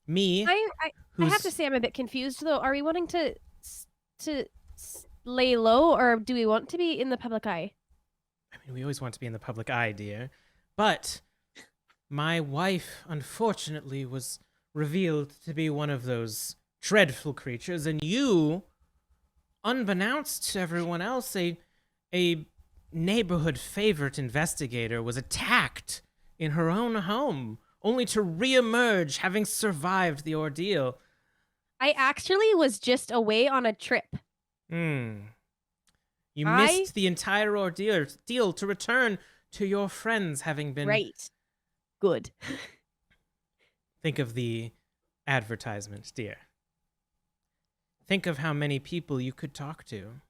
[SPEAKER 1] Me,
[SPEAKER 3] I have to say I'm a bit confused though. Are we wanting to lay low, or do we want to be in the public eye?
[SPEAKER 1] I mean, we always want to be in the public eye, dear. But my wife, unfortunately, was revealed to be one of those dreadful creatures, and you, unbeknownst to everyone else, a neighborhood favorite investigator was attacked in her own home, only to reemerge having survived the ordeal.
[SPEAKER 3] I actually was just away on a trip.
[SPEAKER 1] You missed the entire ordeal to return to your friends having been...
[SPEAKER 3] Right. Good.
[SPEAKER 1] Think of the advertisement, dear. Think of how many people you could talk to.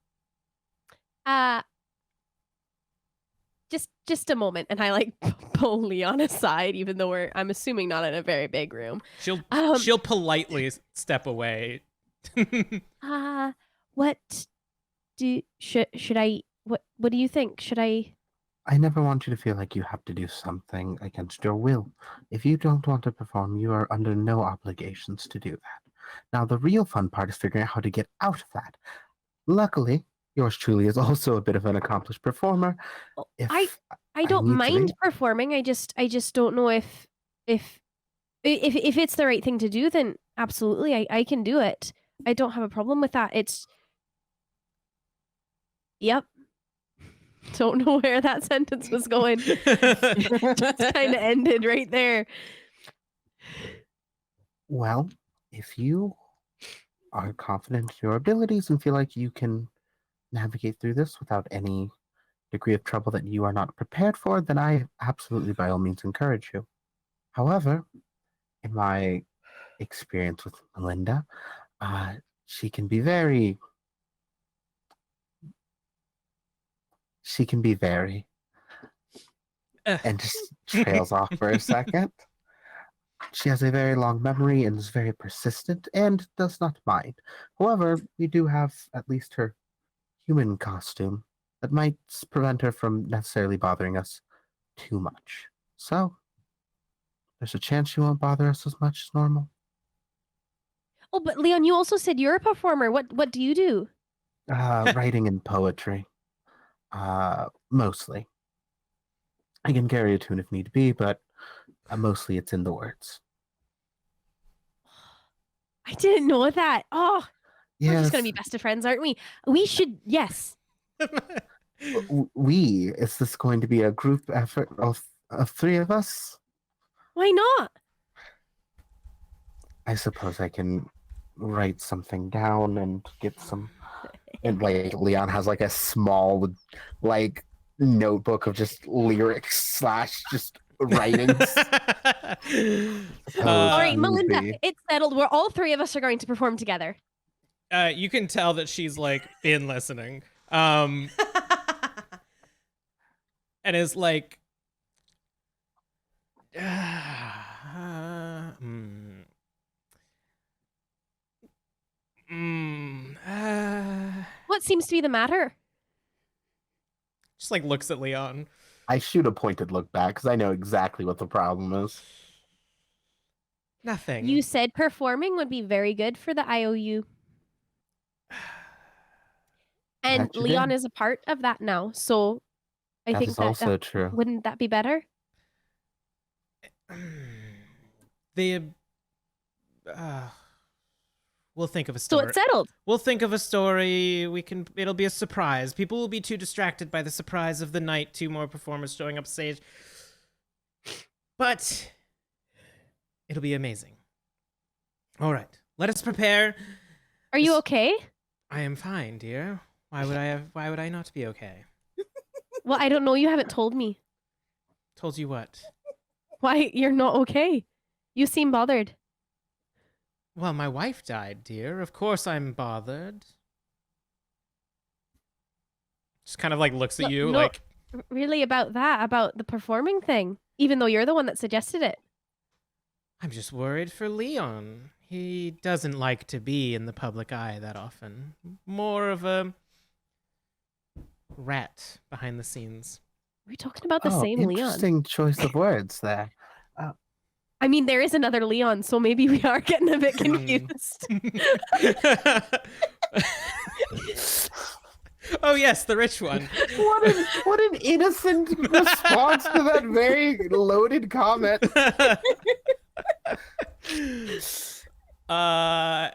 [SPEAKER 3] Just a moment, and I like pull Leon aside, even though I'm assuming not in a very big room.
[SPEAKER 1] She'll politely step away.
[SPEAKER 3] What do you think? Should I?
[SPEAKER 5] I never want you to feel like you have to do something against your will. If you don't want to perform, you are under no obligations to do that. Now, the real fun part is figuring out how to get out of that. Luckily, yours truly is also a bit of an accomplished performer.
[SPEAKER 3] I don't mind performing. I just don't know if it's the right thing to do. Then absolutely, I can do it. I don't have a problem with that. Yep. Don't know where that sentence was going. Just kind of ended right there.
[SPEAKER 5] Well, if you are confident in your abilities and feel like you can navigate through this without any degree of trouble that you are not prepared for, then I absolutely, by all means, encourage you. However, in my experience with Melinda, she can be very, and just trails off for a second. She has a very long memory and is very persistent and does not mind. However, we do have at least her human costume that might prevent her from necessarily bothering us too much. So, there's a chance she won't bother us as much as normal.
[SPEAKER 3] Oh, but Leon, you also said you're a performer. What do you do?
[SPEAKER 5] Writing and poetry. Mostly. I can carry a tune if need be, but mostly it's in the words.
[SPEAKER 3] I didn't know that. Oh, we're
[SPEAKER 5] Yes.
[SPEAKER 3] just gonna be best of friends, aren't we? We should. Yes.
[SPEAKER 5] Is this going to be a group effort of three of us?
[SPEAKER 3] Why not?
[SPEAKER 5] I suppose I can write something down and get some. And like Leon has like a small, like notebook of just lyrics / just writings.
[SPEAKER 3] All right, Melinda, it's settled. We're all three of us are going to perform together.
[SPEAKER 1] You can tell that she's like been listening. And is like,
[SPEAKER 3] What seems to be the matter?
[SPEAKER 1] just like looks at Leon.
[SPEAKER 5] I shoot a pointed look back because I know exactly what the problem is.
[SPEAKER 1] Nothing.
[SPEAKER 3] You said performing would be very good for the IOU. And
[SPEAKER 5] That you
[SPEAKER 3] Leon
[SPEAKER 5] did.
[SPEAKER 3] is a part of that now, so I
[SPEAKER 5] That
[SPEAKER 3] think
[SPEAKER 5] is
[SPEAKER 3] that
[SPEAKER 5] also true.
[SPEAKER 3] wouldn't that be better?
[SPEAKER 1] We'll think of a
[SPEAKER 3] So
[SPEAKER 1] story.
[SPEAKER 3] it's settled.
[SPEAKER 1] We'll think of a story. It'll be a surprise. People will be too distracted by the surprise of the night. 2 more performers showing up stage. But it'll be amazing. All right. Let us prepare.
[SPEAKER 3] Are you okay?
[SPEAKER 1] I am fine, dear. Why would I not be okay?
[SPEAKER 3] Well, I don't know. You haven't told me.
[SPEAKER 1] Told you what?
[SPEAKER 3] Why you're not okay. You seem bothered.
[SPEAKER 1] Well, my wife died, dear. Of course I'm bothered. Just kind of like looks at you
[SPEAKER 3] No,
[SPEAKER 1] like,
[SPEAKER 3] really about the performing thing, even though you're the one that suggested it.
[SPEAKER 1] I'm just worried for Leon. He doesn't like to be in the public eye that often. More of a rat behind the scenes.
[SPEAKER 3] We're talking about the same Leon.
[SPEAKER 5] Interesting choice of words there.
[SPEAKER 3] I mean, there is another Leon, so maybe we are getting a bit confused.
[SPEAKER 1] Oh yes, the rich one.
[SPEAKER 5] What an innocent response to that very loaded comment.
[SPEAKER 1] I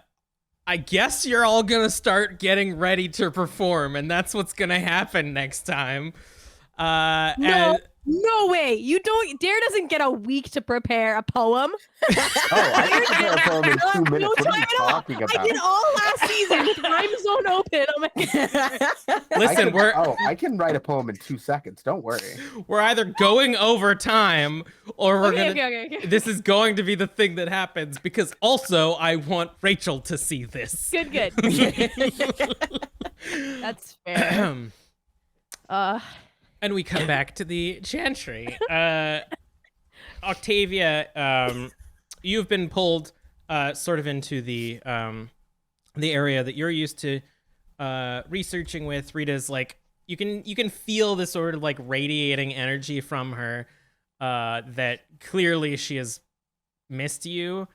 [SPEAKER 1] guess you're all gonna start getting ready to perform, and that's what's gonna happen next time.
[SPEAKER 3] No way! You don't. Dare doesn't get a week to prepare a poem.
[SPEAKER 5] Oh, I can prepare a poem in 2 minutes.
[SPEAKER 3] No
[SPEAKER 5] What are
[SPEAKER 3] time
[SPEAKER 5] you
[SPEAKER 3] at all.
[SPEAKER 5] talking about?
[SPEAKER 3] I did all last season with Rhyme Zone open. Oh my
[SPEAKER 1] Listen,
[SPEAKER 5] I can write a poem in 2 seconds. Don't worry.
[SPEAKER 1] we're either going over time or we're gonna.
[SPEAKER 3] Okay.
[SPEAKER 1] This is going to be the thing that happens because also I want Rachel to see this.
[SPEAKER 3] Good. That's fair.
[SPEAKER 1] And we come back to the chantry. Octavia, you've been pulled sort of into the area that you're used to researching with. Rita's like you can feel the sort of like radiating energy from her that clearly she has missed you.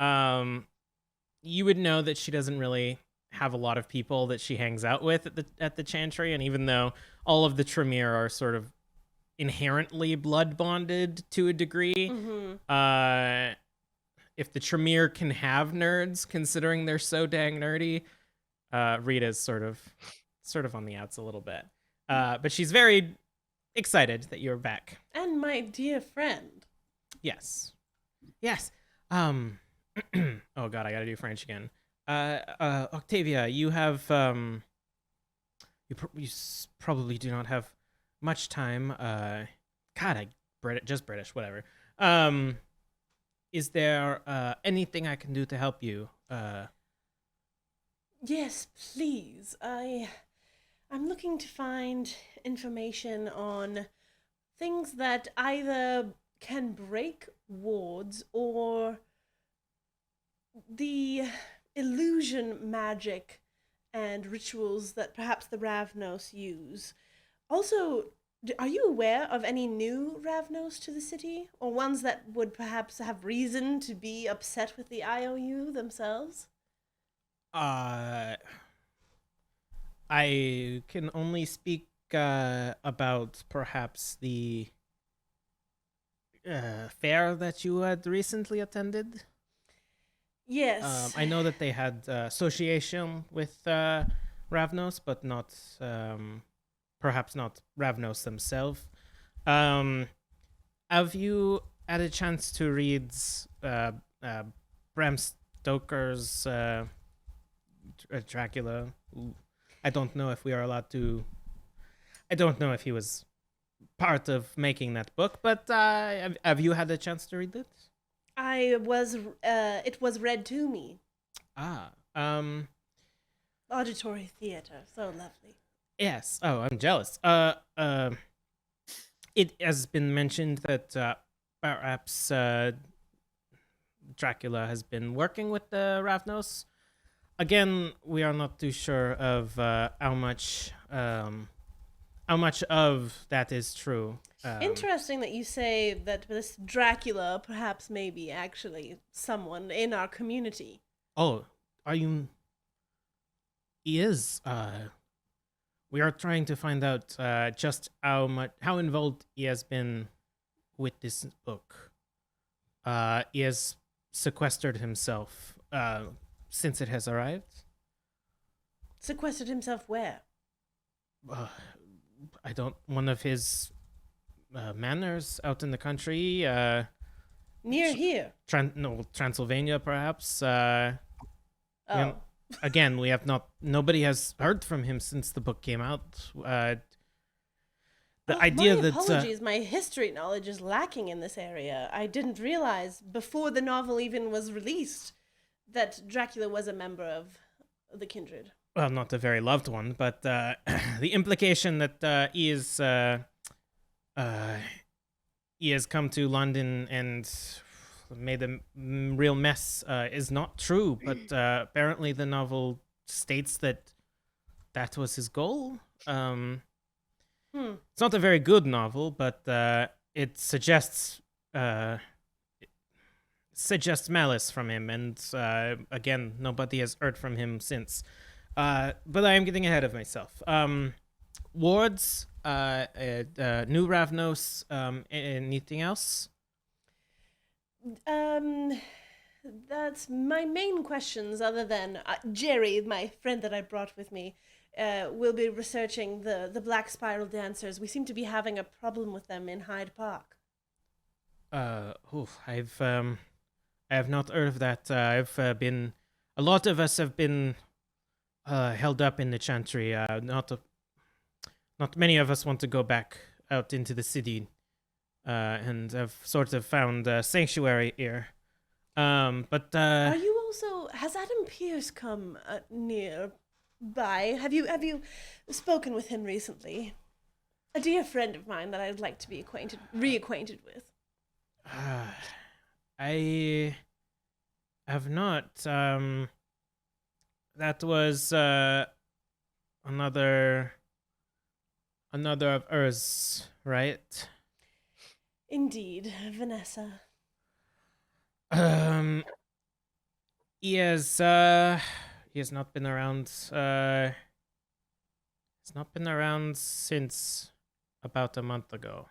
[SPEAKER 1] You would know that she doesn't really have a lot of people that she hangs out with at the chantry, and even though all of the Tremere are sort of inherently blood bonded to a degree, if the Tremere can have nerds, considering they're so dang nerdy, Rita's sort of on the outs a little bit, but she's very excited that you're back.
[SPEAKER 2] And my dear friend.
[SPEAKER 1] Yes. Oh god, I gotta do French again. Octavia, you have you probably do not have much time. Just British, whatever. Is there anything I can do to help you?
[SPEAKER 2] Yes, please. I'm looking to find information on things that either can break wards or the illusion magic and rituals that perhaps the Ravnos use. Also, Are you aware of any new Ravnos to the city? Or ones that would perhaps have reason to be upset with the IOU themselves?
[SPEAKER 1] I can only speak about perhaps the fair that you had recently attended.
[SPEAKER 2] Yes.
[SPEAKER 1] I know that they had association with Ravnos, but not perhaps not Ravnos themselves. Have you had a chance to read Bram Stoker's Dracula? Ooh. I don't know if we are allowed to. I don't know if he was part of making that book, but have you had a chance to read it?
[SPEAKER 2] It was read to me. Auditory theater, so lovely.
[SPEAKER 1] Yes. Oh, I'm jealous. It has been mentioned that perhaps Dracula has been working with the Ravnos. Again, we are not too sure of how much of that is true.
[SPEAKER 2] Interesting that you say that this Dracula perhaps may be actually someone in our community.
[SPEAKER 1] Oh, are you? He is. We are trying to find out just how involved he has been with this book. He has sequestered himself since it has arrived.
[SPEAKER 2] Sequestered himself where?
[SPEAKER 1] I don't. One of his manors out in the country.
[SPEAKER 2] Near here.
[SPEAKER 1] Transylvania, perhaps.
[SPEAKER 2] Oh.
[SPEAKER 1] Again, we have not. Nobody has heard from him since the book came out. The idea
[SPEAKER 2] my
[SPEAKER 1] that
[SPEAKER 2] apologies, my history knowledge is lacking in this area. I didn't realize before the novel even was released that Dracula was a member of the kindred.
[SPEAKER 1] well, not a very loved one, but the implication that he has come to London and made a real mess is not true. But apparently, the novel states that that was his goal. It's not a very good novel, but it suggests malice from him, and again, nobody has heard from him since. But I am getting ahead of myself. Wards, New Ravnos, anything else?
[SPEAKER 2] That's my main questions, other than Jerry, my friend that I brought with me, will be researching the Black Spiral Dancers. We seem to be having a problem with them in Hyde Park.
[SPEAKER 1] I have not heard of that. A lot of us have been held up in the chantry. Not many of us want to go back out into the city, and have sort of found sanctuary here. But
[SPEAKER 2] Are you also? Has Adam Pierce come nearby? Have you spoken with him recently? A dear friend of mine that I'd like to be reacquainted with.
[SPEAKER 1] I have not. That was another of hers, right?
[SPEAKER 2] Indeed, Vanessa.
[SPEAKER 1] He has not been around. He's not been around since about a month ago.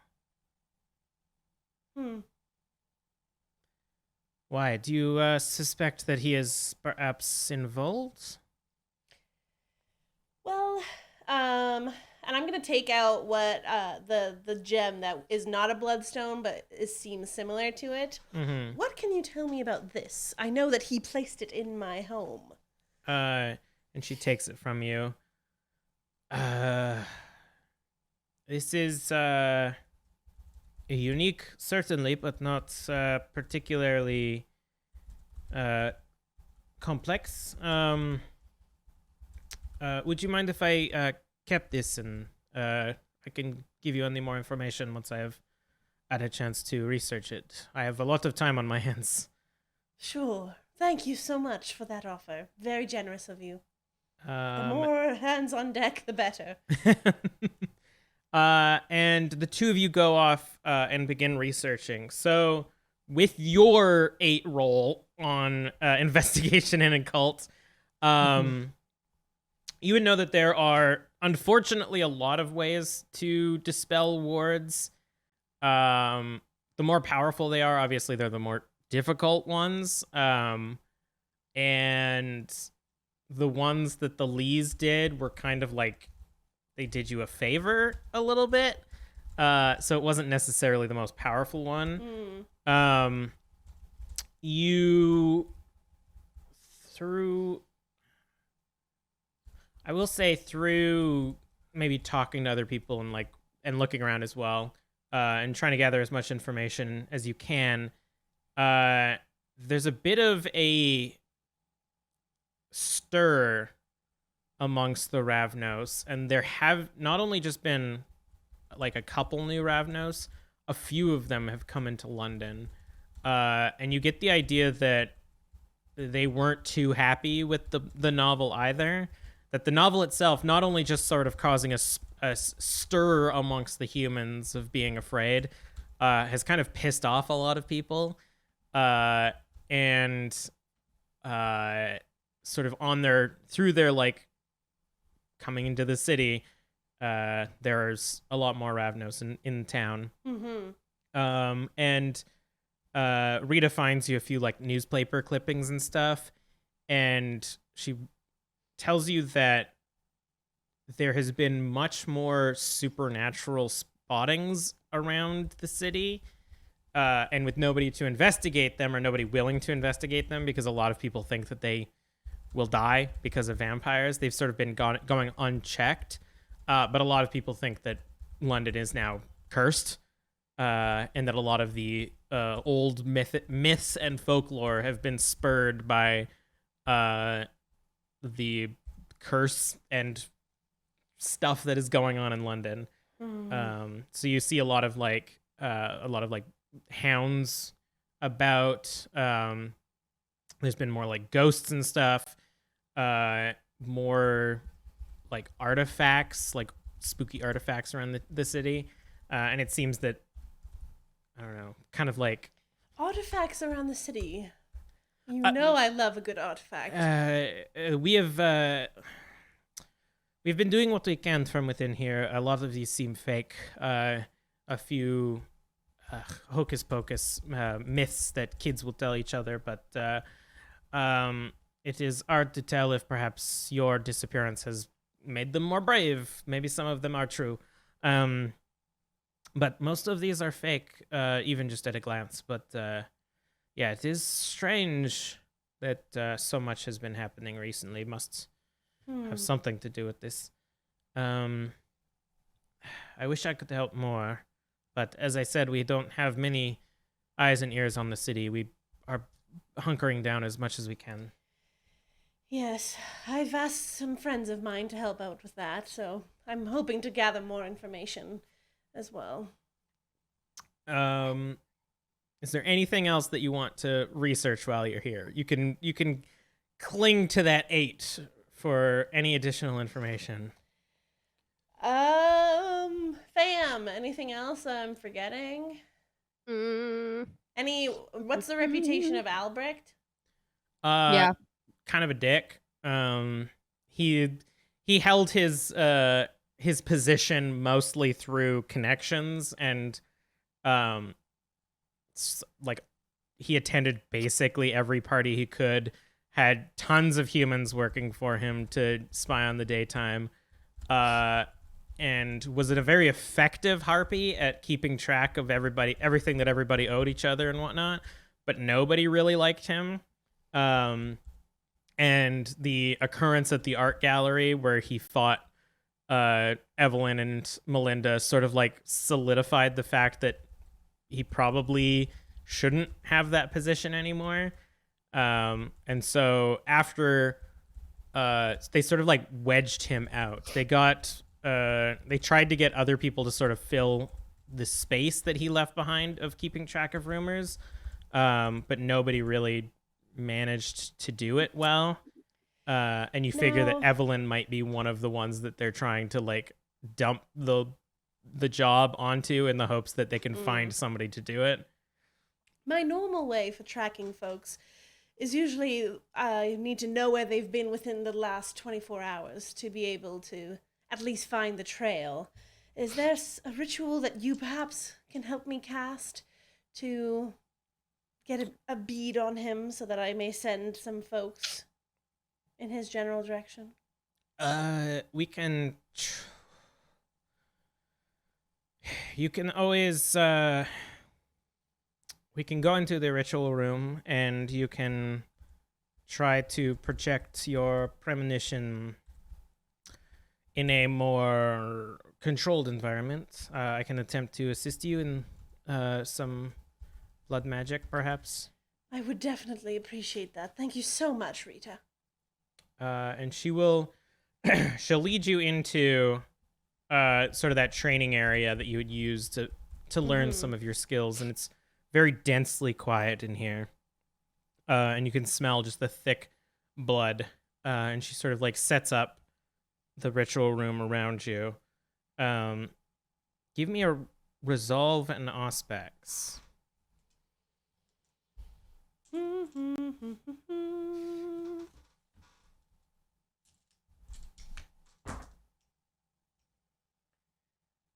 [SPEAKER 1] Why? Do you suspect that he is perhaps involved?
[SPEAKER 2] Well, and I'm gonna take out what the gem that is not a bloodstone but seems similar to it.
[SPEAKER 1] Mm-hmm.
[SPEAKER 2] What can you tell me about this? I know that he placed it in my home.
[SPEAKER 1] And she takes it from you. This is unique, certainly, but not particularly complex. Would you mind if I kept this, and I can give you any more information once I have had a chance to research it? I have a lot of time on my hands.
[SPEAKER 2] Sure. Thank you so much for that offer. Very generous of you. The more hands on deck, the better.
[SPEAKER 1] And the two of you go off and begin researching. So with your 8 roll on investigation and occult, you would know that there are, unfortunately, a lot of ways to dispel wards. The more powerful they are, obviously, they're the more difficult ones. And the ones that the Lees did were kind of like, they did you a favor a little bit. So it wasn't necessarily the most powerful one. I will say through maybe talking to other people and looking around as well, and trying to gather as much information as you can, there's a bit of a stir amongst the Ravnos, and there have not only just been like a couple new Ravnos, a few of them have come into London, and you get the idea that they weren't too happy with the novel either. That the novel itself, not only just sort of causing a stir amongst the humans of being afraid, has kind of pissed off a lot of people, and sort of through their like coming into the city, there's a lot more Ravnos in town. And Rita finds you a few like newspaper clippings and stuff, and she tells you that there has been much more supernatural spottings around the city, and with nobody to investigate them, or nobody willing to investigate them, because a lot of people think that they will die because of vampires. They've sort of been going unchecked, but a lot of people think that London is now cursed, and that a lot of the old myths and folklore have been spurred by the curse and stuff that is going on in London. So you see a lot of like hounds about. There's been more like ghosts and stuff, more like artifacts, like spooky artifacts around the city, and it seems that, I don't know, kind of like
[SPEAKER 2] Artifacts around the city. You know I love a good artifact.
[SPEAKER 1] We've been doing what we can from within here. A lot of these seem fake. A few hocus pocus myths that kids will tell each other, but it is hard to tell if perhaps your disappearance has made them more brave. Maybe some of them are true. But most of these are fake, even just at a glance. But yeah, it is strange that so much has been happening recently. Must have something to do with this. I wish I could help more, but as I said, we don't have many eyes and ears on the city. We are hunkering down as much as we can.
[SPEAKER 2] Yes, I've asked some friends of mine to help out with that, so I'm hoping to gather more information as well.
[SPEAKER 1] Is there anything else that you want to research while you're here? You can cling to that 8 for any additional information.
[SPEAKER 2] Fam, anything else I'm forgetting? What's the reputation of Albrecht?
[SPEAKER 3] Yeah.
[SPEAKER 1] Kind of a dick. He held his position mostly through connections, and like he attended basically every party he could, had tons of humans working for him to spy on the daytime, and was a very effective Harpy at keeping track of everything that everybody owed each other and whatnot, but nobody really liked him. And the occurrence at the art gallery where he fought Evelyn and Melinda sort of like solidified the fact that he probably shouldn't have that position anymore. And so after they sort of like wedged him out, they tried to get other people to sort of fill the space that he left behind of keeping track of rumors, but nobody really managed to do it well. And you figure that Evelyn might be one of the ones that they're trying to like dump the the job onto in the hopes that they can find somebody to do it?
[SPEAKER 2] My normal way for tracking folks is usually I need to know where they've been within the last 24 hours to be able to at least find the trail. Is there a ritual that you perhaps can help me cast to get a bead on him so that I may send some folks in his general direction?
[SPEAKER 1] We can... You can always... We can go into the ritual room, and you can try to project your premonition in a more controlled environment. I can attempt to assist you in some blood magic, perhaps.
[SPEAKER 2] I would definitely appreciate that. Thank you so much, Rita.
[SPEAKER 1] And she will... she'll lead you into sort of that training area that you would use to learn some of your skills, and it's very densely quiet in here. And you can smell just the thick blood. And she sort of like sets up the ritual room around you. Give me a resolve and auspex.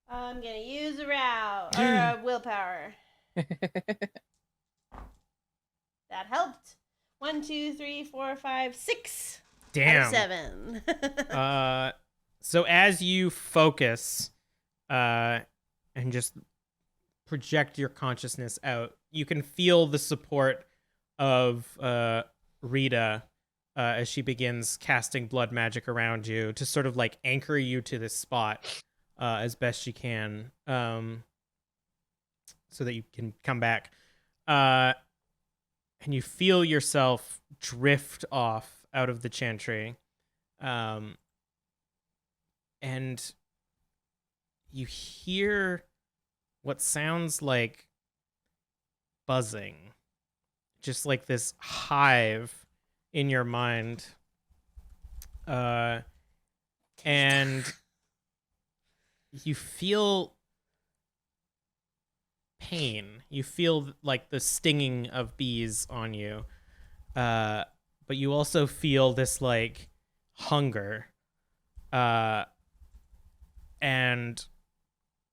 [SPEAKER 2] I'm gonna use a willpower. That helped. 1, 2, 3, 4, 5, 6.
[SPEAKER 1] Damn.
[SPEAKER 2] Out of 7.
[SPEAKER 1] So as you focus and just project your consciousness out, you can feel the support of Rita as she begins casting blood magic around you to sort of like anchor you to this spot as best she can, so that you can come back. And you feel yourself drift off out of the chantry. And you hear what sounds like buzzing. Just like this hive in your mind. And you feel pain. You feel like the stinging of bees on you. But you also feel this like hunger. And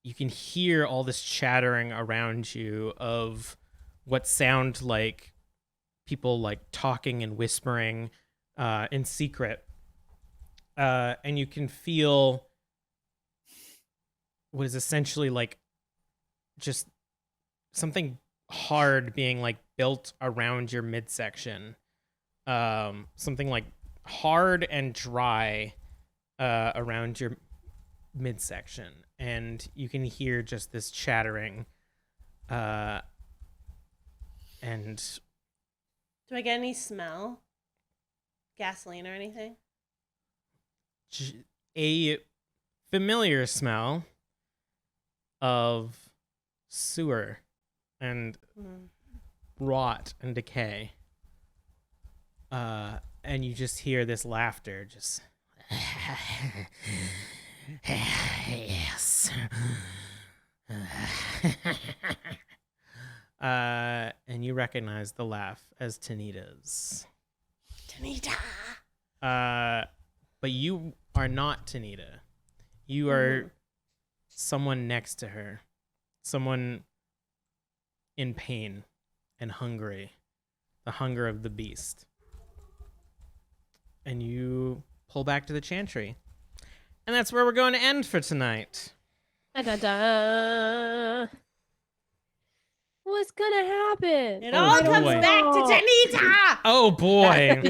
[SPEAKER 1] you can hear all this chattering around you of what sound like people like talking and whispering in secret. And you can feel what is essentially like just something hard being like built around your midsection. Something like hard and dry around your midsection. And you can hear just this chattering. And
[SPEAKER 2] Do I get any smell? Gasoline or anything?
[SPEAKER 1] A familiar smell of sewer and rot and decay. And you just hear this laughter, just yes. And you recognize the laugh as Tanita's.
[SPEAKER 2] Tanita!
[SPEAKER 1] But you are not Tanita. You are someone next to her. Someone in pain and hungry. The hunger of the beast. And you pull back to the chantry. And that's where we're going to end for tonight.
[SPEAKER 3] Da-da-da. What's gonna happen?
[SPEAKER 2] It all comes back to Tanita!
[SPEAKER 1] Oh boy.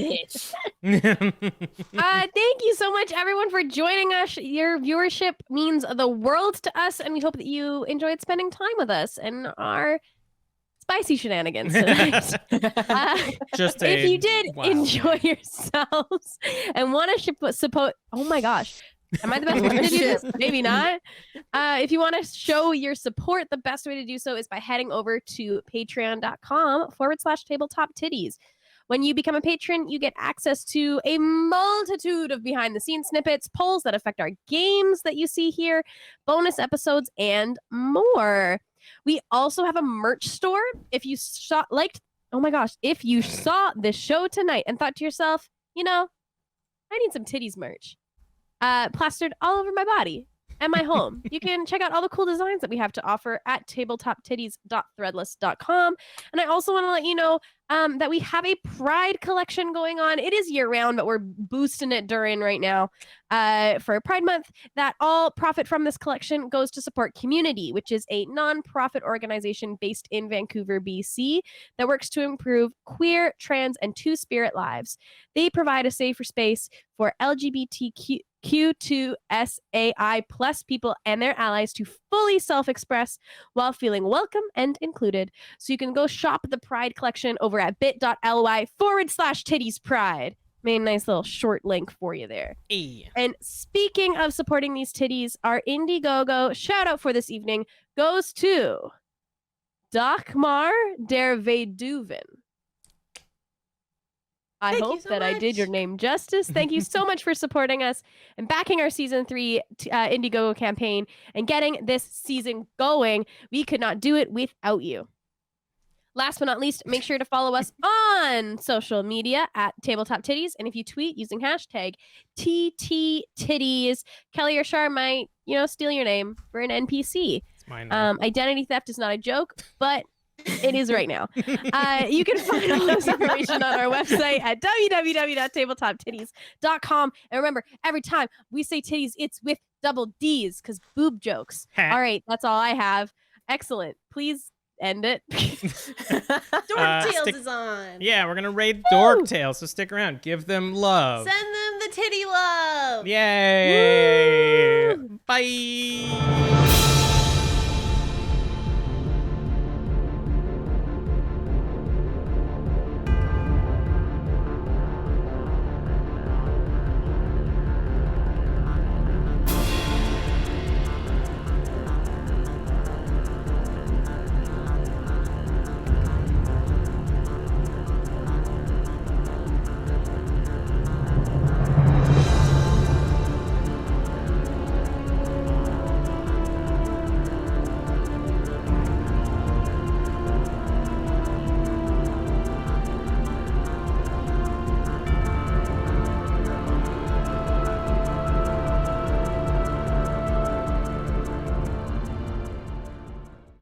[SPEAKER 3] Thank you so much, everyone, for joining us. Your viewership means the world to us, and we hope that you enjoyed spending time with us and our spicy shenanigans tonight. If you did enjoy yourselves and want to support, oh my gosh. Am I the best person to do this? Maybe not. If you want to show your support, the best way to do so is by heading over to patreon.com/Tabletop Tiddies. When you become a patron, you get access to a multitude of behind-the-scenes snippets, polls that affect our games that you see here, bonus episodes, and more. We also have a merch store. If you if you saw this show tonight and thought to yourself, I need some Tiddies merch, plastered all over my body and my home. You can check out all the cool designs that we have to offer at tabletoptiddies.threadless.com. And I also want to let you know that we have a Pride collection going on. It is year-round, but we're boosting it during right now for Pride Month. That all profit from this collection goes to support Community, which is a non-profit organization based in Vancouver, BC, that works to improve queer, trans, and two-spirit lives. They provide a safer space for LGBTQ2SAI plus people and their allies to fully self-express while feeling welcome and included. So you can go shop the Pride collection over at bit.ly/tittiespride. Made a nice little short link for you there.
[SPEAKER 1] Hey.
[SPEAKER 3] And speaking of supporting these titties, our Indiegogo shout out for this evening goes to Dagmar der Veduven. I
[SPEAKER 2] Thank you
[SPEAKER 3] hope
[SPEAKER 2] so
[SPEAKER 3] that I did your
[SPEAKER 2] much.
[SPEAKER 3] name justice. Thank you so much for supporting us and backing our season 3 Indiegogo campaign and getting this season going. We could not do it without you. Last but not least, make sure to follow us on social media at Tabletop Tiddies. And if you tweet using hashtag TTTiddies, Kelly or Char might, steal your name for an NPC.
[SPEAKER 1] It's mine.
[SPEAKER 3] Identity theft is not a joke, but it is right now. You can find all this information on our website at www.tabletoptiddies.com. And remember, every time we say titties, it's with double D's because boob jokes. All right, that's all I have. Excellent. Please end it.
[SPEAKER 2] Dork Tales is on.
[SPEAKER 1] Yeah, we're going to raid Dork Tales, so stick around. Give them love.
[SPEAKER 2] Send them the titty love.
[SPEAKER 1] Yay!
[SPEAKER 3] Woo!
[SPEAKER 1] Bye!